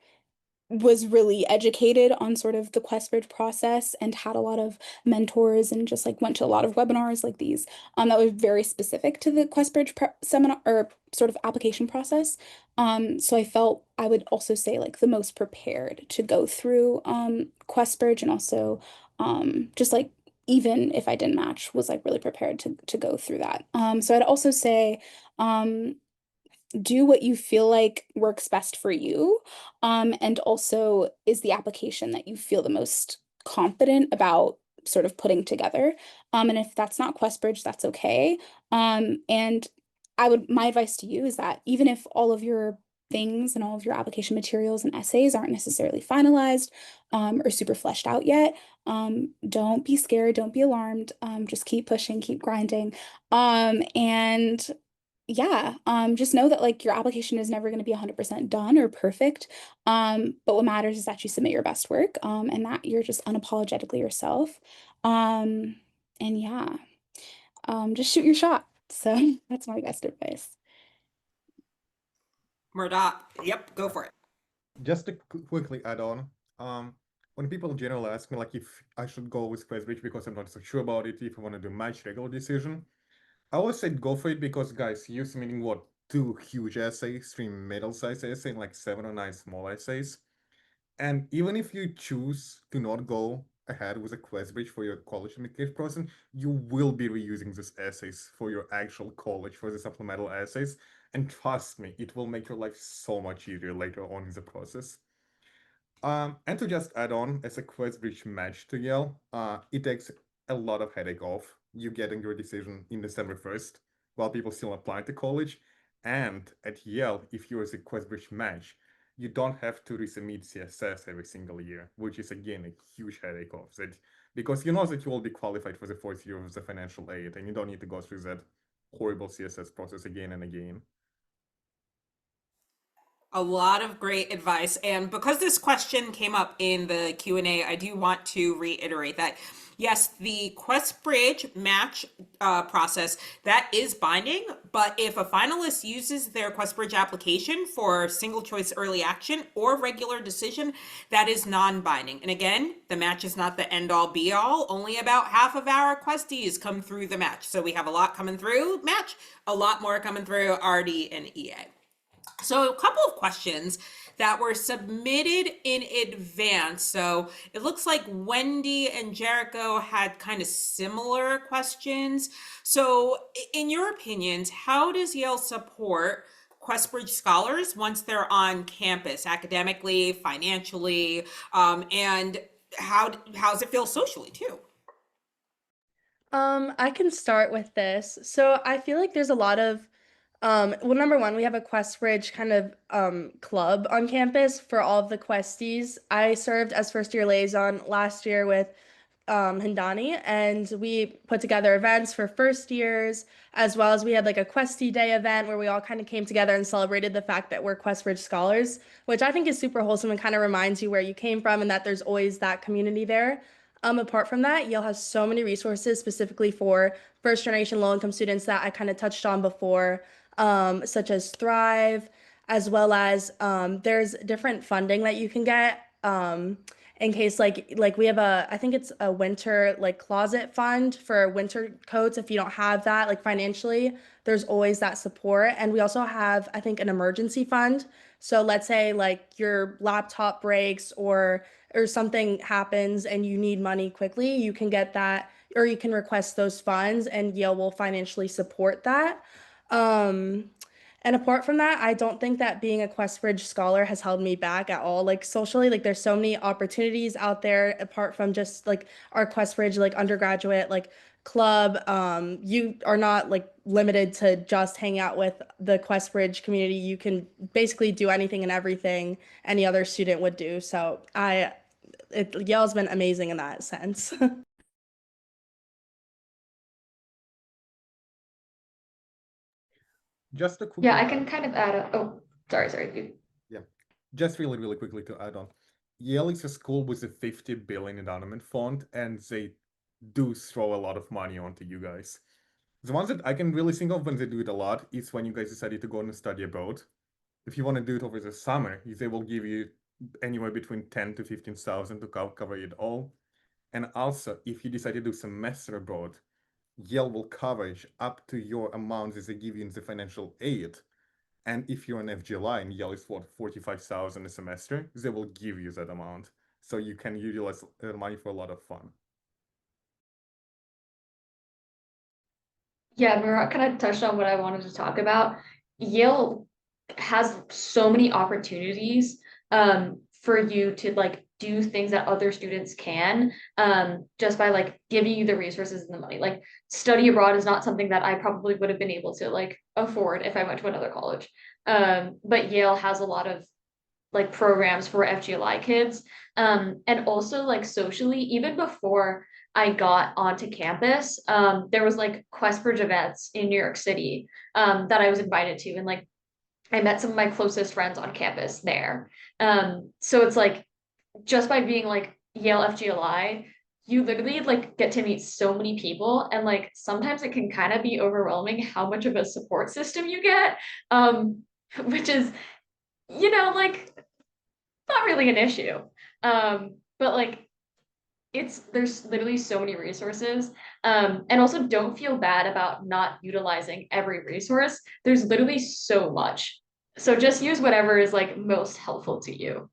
was really educated on sort of the QuestBridge process and had a lot of mentors and just like went to a lot of webinars like these that were very specific to the QuestBridge seminar or sort of application process. So I felt I would also say like the most prepared to go through QuestBridge, and also just like even if I didn't match was like really prepared to go through that. So I'd also say do what you feel like works best for you. And also is the application that you feel the most confident about sort of putting together. And if that's not QuestBridge, that's okay. And my advice to you is that even if all of your things and all of your application materials and essays aren't necessarily finalized or super fleshed out yet, don't be scared, don't be alarmed. Just keep pushing, keep grinding. And yeah, just know that like your application is never going to be 100% done or perfect. But what matters is that you submit your best work, and that you're just unapologetically yourself. Um, and yeah, just shoot your shot. So that's my best advice. Murdoch, yep, go for it. Just to quickly add on, when people generally ask me like if I should go with QuestBridge because I'm not so sure about it, if I want to do match regular decision, I always say go for it because guys, you're submitting what, 2 huge essays, 3 middle-sized essays, and like 7 or 9 small essays. And even if you choose to not go ahead with a QuestBridge for your college application process, you will be reusing these essays for your actual college, for the supplemental essays. And trust me, it will make your life so much easier later on in the process. And to just add on, as a QuestBridge match to Yale, it takes a lot of headache off. You getting your decision in December 1st, while people still apply to college. And at Yale, if you're a QuestBridge match, you don't have to resubmit CSS every single year, which is again a huge headache off that because you know that you will be qualified for the 4th year of the financial aid, and you don't need to go through that horrible CSS process again and again. A lot of great advice, and because this question came up in the Q&A, I do want to reiterate that yes, the QuestBridge match process, that is binding, but if a finalist uses their QuestBridge application for single choice early action or regular decision, that is non-binding. And again, the match is not the end all be all. Only about half of our questies come through the match. So we have a lot coming through match, a lot more coming through RD and EA. So a couple of questions that were submitted in advance. So it looks like Wendy and Jericho had kind of similar questions. So in your opinions, how does Yale support QuestBridge scholars once they're on campus, academically, financially, and how does it feel socially too? I can start with this. So I feel like there's a lot of well, number one, we have a QuestBridge kind of club on campus for all of the questies. I served as first year liaison last year with Hindani, and we put together events for first years, as well as we had like a Questy Day event where we all kind of came together and celebrated the fact that we're QuestBridge scholars, which I think is super wholesome and kind of reminds you where you came from and that there's always that community there. Apart from that, Yale has so many resources specifically for first generation low income students that I kind of touched on before, such as Thrive, as well as there's different funding that you can get. In case like we have I think it's a winter like closet fund for winter coats. If you don't have that like financially, there's always that support. And we also have, I think, an emergency fund. So let's say like your laptop breaks or something happens and you need money quickly, you can get that, or you can request those funds and Yale will financially support that. Um, and apart from that, I don't think that being a QuestBridge scholar has held me back at all. Like socially, like there's so many opportunities out there apart from just like our QuestBridge like undergraduate like club. You are not like limited to just hang out with the QuestBridge community. You can basically do anything and everything any other student would do. So Yale's been amazing in that sense. Just a quick Yeah, I can kind of add oh, Sorry. Yeah. Just really, really quickly to add on. Yale is a school with a 50 billion endowment fund, and they do throw a lot of money onto you guys. The ones that I can really think of when they do it a lot is when you guys decided to go and study abroad. If you want to do it over the summer, they will give you anywhere between 10 to 15,000 to cover it all. And also, if you decide to do semester abroad, Yale will coverage up to your amount that they give you in the financial aid. And if you're an FGLI and Yale is what, 45,000 a semester, they will give you that amount. So you can utilize the money for a lot of fun. Yeah, Murat kind of touched on what I wanted to talk about. Yale has so many opportunities for you to like do things that other students can just by like giving you the resources and the money. Like study abroad is not something that I probably would have been able to like afford if I went to another college. But Yale has a lot of like programs for FGLI kids. And also like socially, even before I got onto campus, there was like Questbridge events in New York City that I was invited to. And like I met some of my closest friends on campus there. So it's like just by being like Yale FGLI, you literally like get to meet so many people and like sometimes it can kind of be overwhelming how much of a support system you get. Which is, like not really an issue. But like there's literally so many resources. And also don't feel bad about not utilizing every resource. There's literally so much. So just use whatever is like most helpful to you.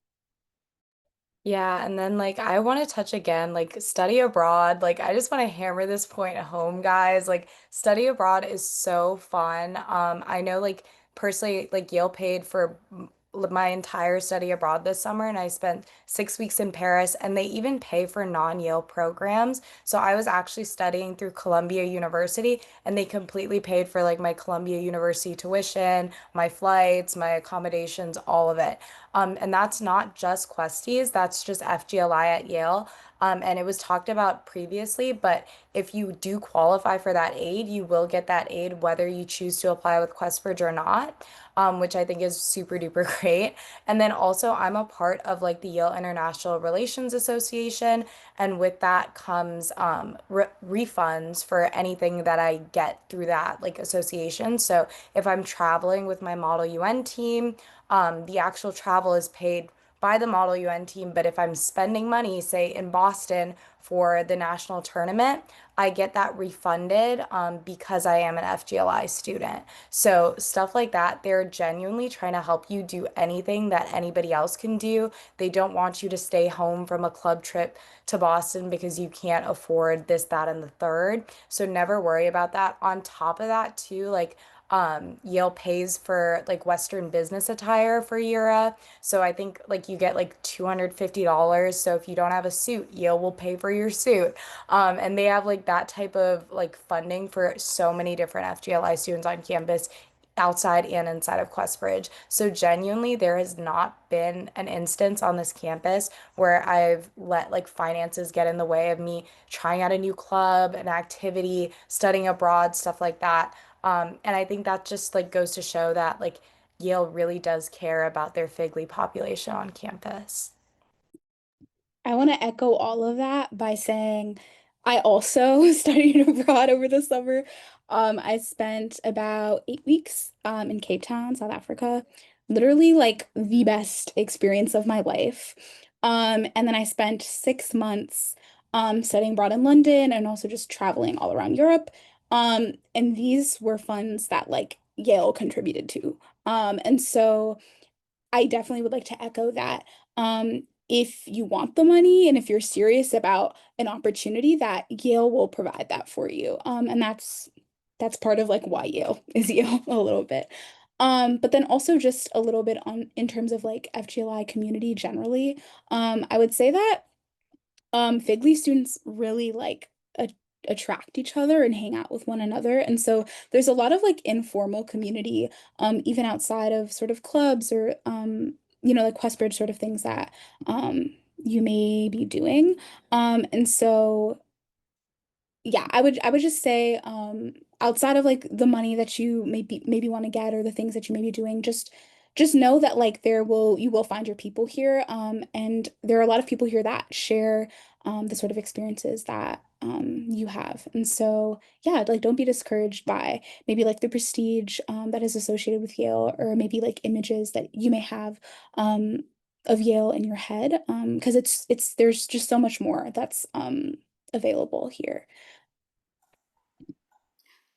Yeah, and then like I want to touch again, like study abroad. Like I just want to hammer this point home, guys. Like study abroad is so fun. I know like personally, like Yale paid for my entire study abroad this summer, and I spent 6 weeks in Paris, and they even pay for non-Yale programs. So I was actually studying through Columbia University, and they completely paid for like my Columbia University tuition, my flights, my accommodations, all of it. And that's not just Questies, that's just FGLI at Yale. And it was talked about previously, but if you do qualify for that aid, you will get that aid whether you choose to apply with QuestBridge or not, which I think is super duper great. And then also, I'm a part of like the Yale International Relations Association, and with that comes refunds for anything that I get through that like association. So if I'm traveling with my Model UN team, the actual travel is paid by the Model UN team, but if I'm spending money, say in Boston for the national tournament, I get that refunded because I am an FGLI student. So stuff like that, they're genuinely trying to help you do anything that anybody else can do. They don't want you to stay home from a club trip to Boston because you can't afford this, that, and the third. So never worry about that. On top of that, too, like Yale pays for like Western business attire for Eura. So I think like you get like $250. So if you don't have a suit, Yale will pay for your suit. And they have like that type of like funding for so many different FGLI students on campus, outside and inside of Questbridge. So genuinely, there has not been an instance on this campus where I've let like finances get in the way of me trying out a new club, an activity, studying abroad, stuff like that. And I think that just like goes to show that like Yale really does care about their Figley population on campus. I want to echo all of that by saying I also studied abroad over the summer. I spent about 8 weeks in Cape Town, South Africa. Literally like the best experience of my life. And then I spent 6 months studying abroad in London and also just traveling all around Europe. And these were funds that like Yale contributed to. And so I definitely would like to echo that. If you want the money and if you're serious about an opportunity, that Yale will provide that for you. And that's part of like why Yale is Yale a little bit. But then also just a little bit on in terms of like FGLI community generally. I would say that Figley students really like a attract each other and hang out with one another. And so there's a lot of like informal community, even outside of sort of clubs or like Questbridge sort of things that you may be doing. And so yeah, I would just say outside of like the money that you maybe want to get or the things that you may be doing, just just know that like you will find your people here. And there are a lot of people here that share the sort of experiences that you have. And so yeah, like don't be discouraged by maybe like the prestige that is associated with Yale, or maybe like images that you may have um of Yale in your head. Because it's there's just so much more that's available here.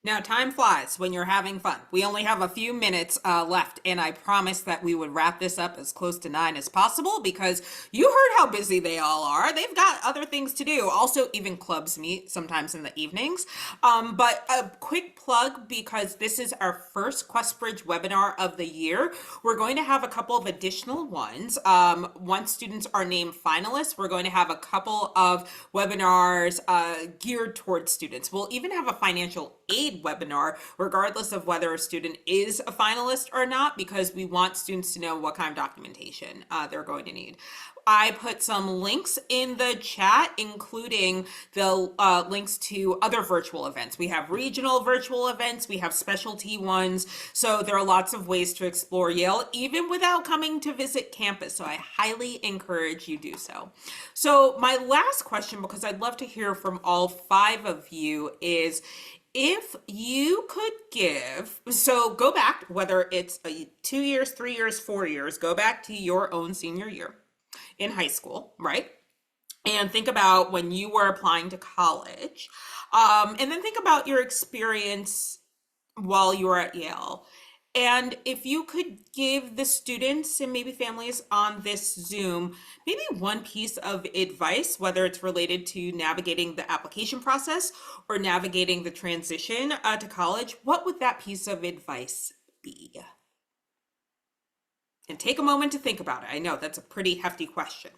Now, time flies when you're having fun. We only have a few minutes left, and I promised that we would wrap this up as close to 9 as possible because you heard how busy they all are. They've got other things to do. Also, even clubs meet sometimes in the evenings. But a quick plug because this is our first QuestBridge webinar of the year. We're going to have a couple of additional ones. Once students are named finalists, we're going to have a couple of webinars geared towards students. We'll even have a financial aid webinar, regardless of whether a student is a finalist or not, because we want students to know what kind of documentation they're going to need. I put some links in the chat, including the links to other virtual events. We have regional virtual events, we have specialty ones. So there are lots of ways to explore Yale, even without coming to visit campus. So I highly encourage you do so. So my last question, because I'd love to hear from all 5 of you, is if you could give, so go back, whether it's 2 years, 3 years, 4 years, go back to your own senior year in high school, right? And think about when you were applying to college. And then think about your experience while you were at Yale. And if you could give the students and maybe families on this Zoom, maybe one piece of advice, whether it's related to navigating the application process or navigating the transition to college, what would that piece of advice be? And take a moment to think about it. I know that's a pretty hefty question.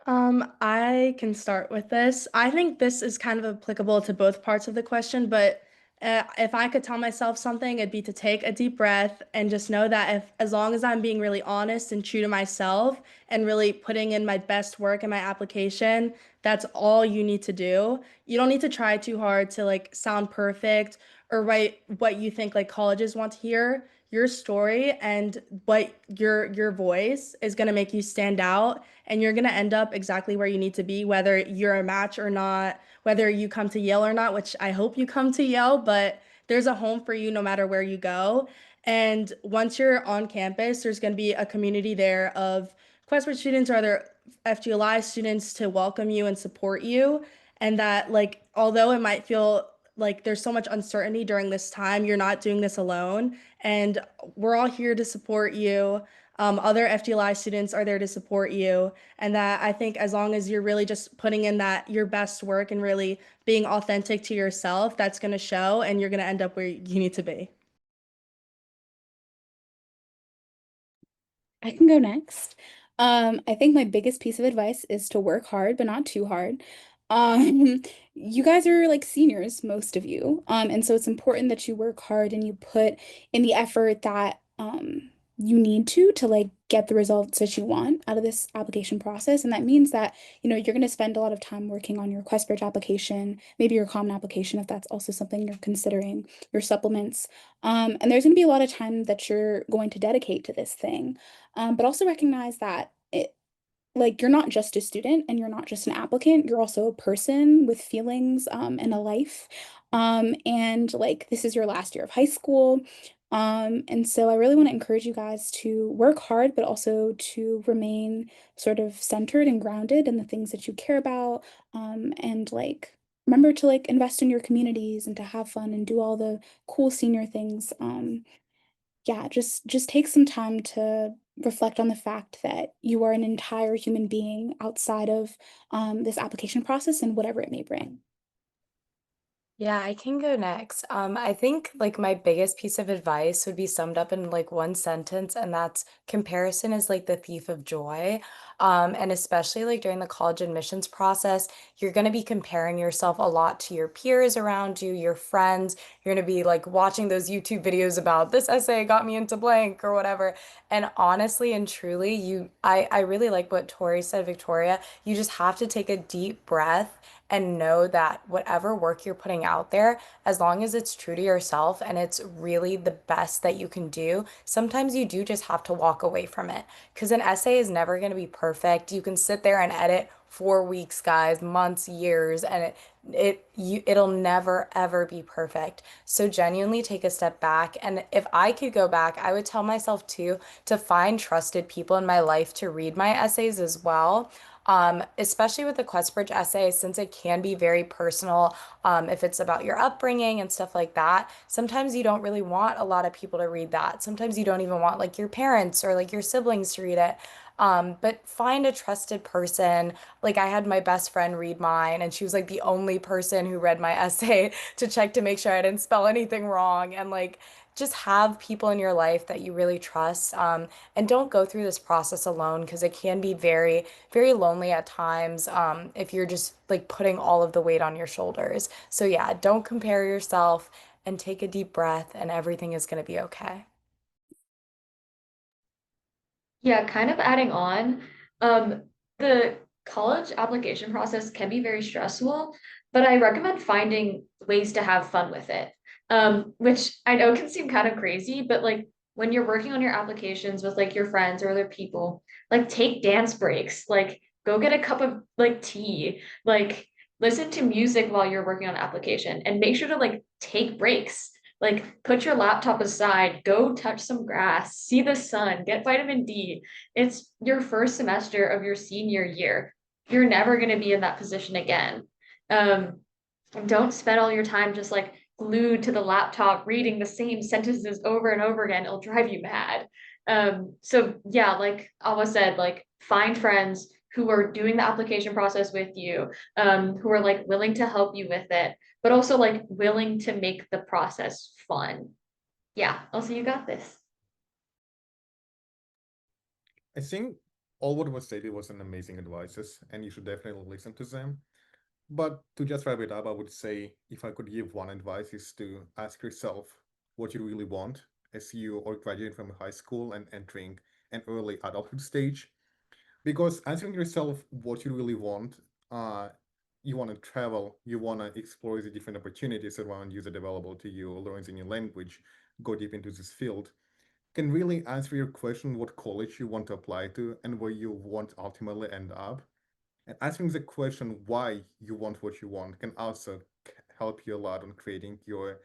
I can start with this. I think this is kind of applicable to both parts of the question, but if I could tell myself something, it'd be to take a deep breath and just know that if, as long as I'm being really honest and true to myself and really putting in my best work in my application, that's all you need to do. You don't need to try too hard to like sound perfect or write what you think like colleges want to hear. Your story and what your voice is going to make you stand out, and you're going to end up exactly where you need to be, whether you're a match or not, whether you come to Yale or not, which I hope you come to Yale, but there's a home for you no matter where you go. And once you're on campus, there's going to be a community there of QuestBridge students or other FGLI students to welcome you and support you. And that, like, although it might feel like there's so much uncertainty during this time, you're not doing this alone. And we're all here to support you. Other FGLI students are there to support you. And that I think as long as you're really just putting in that your best work and really being authentic to yourself, that's going to show and you're going to end up where you need to be. I can go next. I think my biggest piece of advice is to work hard, but not too hard. Um, you guys are like seniors, most of you. And so it's important that you work hard and you put in the effort that you need to like get the results that you want out of this application process. And that means that, you're going to spend a lot of time working on your QuestBridge application, maybe your common application if that's also something you're considering, your supplements. And there's going to be a lot of time that you're going to dedicate to this thing. But also recognize that like you're not just a student and you're not just an applicant, you're also a person with feelings and a life. And like this is your last year of high school. And so I really want to encourage you guys to work hard, but also to remain sort of centered and grounded in the things that you care about. And like remember to like invest in your communities and to have fun and do all the cool senior things. Yeah, just take some time to reflect on the fact that you are an entire human being outside of this application process and whatever it may bring. Yeah, I can go next. I think like my biggest piece of advice would be summed up in like one sentence, and that's comparison is like the thief of joy. And especially like during the college admissions process, you're going to be comparing yourself a lot to your peers around you, your friends. You're going to be like watching those YouTube videos about this essay got me into blank or whatever. And honestly and truly, I really like what Tori said, Victoria. You just have to take a deep breath and know that whatever work you're putting out there, as long as it's true to yourself and it's really the best that you can do, sometimes you do just have to walk away from it. Because an essay is never going to be perfect. You can sit there and edit 4 weeks, guys, months, years, and it'll never ever be perfect. So genuinely take a step back. And if I could go back, I would tell myself too to find trusted people in my life to read my essays as well. Especially with the QuestBridge essay, since it can be very personal, if it's about your upbringing and stuff like that, sometimes you don't really want a lot of people to read that. Sometimes you don't even want like your parents or like your siblings to read it. But find a trusted person. Like I had my best friend read mine, and she was like the only person who read my essay to check to make sure I didn't spell anything wrong. And like just have people in your life that you really trust. And don't go through this process alone because it can be very, very lonely at times, if you're just like putting all of the weight on your shoulders. So yeah, don't compare yourself and take a deep breath, and everything is going to be okay. Yeah, kind of adding on, the college application process can be very stressful, but I recommend finding ways to have fun with it. Which I know can seem kind of crazy, but like when you're working on your applications with like your friends or other people, like take dance breaks, like go get a cup of like tea, like listen to music while you're working on application and make sure to like take breaks. Like, put your laptop aside, go touch some grass, see the sun, get vitamin D. It's your first semester of your senior year. You're never going to be in that position again. Um, don't spend all your time just like glued to the laptop reading the same sentences over and over again. It'll drive you mad. So yeah, like Alma said, like find friends who are doing the application process with you, who are like willing to help you with it, but also like willing to make the process fun. Yeah, also you got this. I think all what was said was an amazing advices, and you should definitely listen to them. But to just wrap it up, I would say if I could give one advice is to ask yourself what you really want as you are graduating from high school and entering an early adulthood stage. Because answering yourself what you really want, you want to travel, you want to explore the different opportunities around you that are available to you, learn the new language, go deep into this field, can really answer your question what college you want to apply to and where you want to ultimately end up. And answering the question why you want what you want can also help you a lot on creating your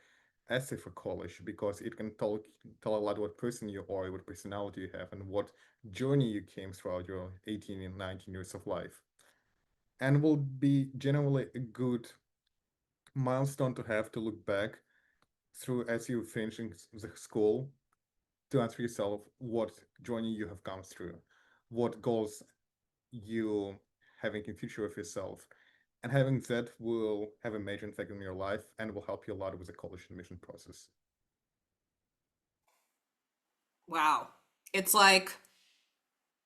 essay for college because it can tell a lot what person you are, what personality you have, and what journey you came throughout your 18 and 19 years of life. And will be generally a good milestone to have to look back through as you finishing the school to answer yourself what journey you have come through, what goals you having in future of yourself. And having that will have a major effect on your life and will help you a lot with the college admission process. Wow. It's like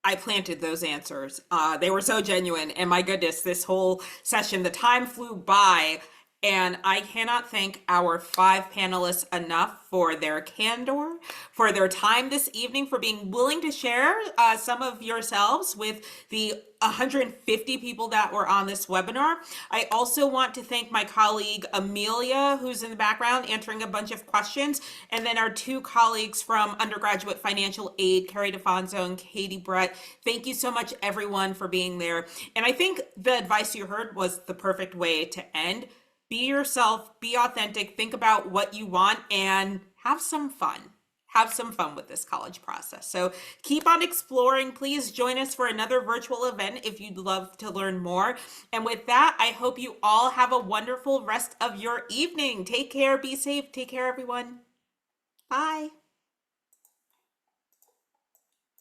I planted those answers. They were so genuine. And my goodness, this whole session, the time flew by. And I cannot thank our five panelists enough for their candor, for their time this evening, for being willing to share some of yourselves with the 150 people that were on this webinar. I also want to thank my colleague Amelia, who's in the background answering a bunch of questions, and then our two colleagues from Undergraduate Financial Aid, Carrie DeFonso and Katie Brett. Thank you so much, everyone, for being there. And I think the advice you heard was the perfect way to end. Be yourself, be authentic, think about what you want, and have some fun. Have some fun with this college process. So keep on exploring. Please join us for another virtual event if you'd love to learn more. And with that, I hope you all have a wonderful rest of your evening. Take care, be safe. Take care, everyone. Bye.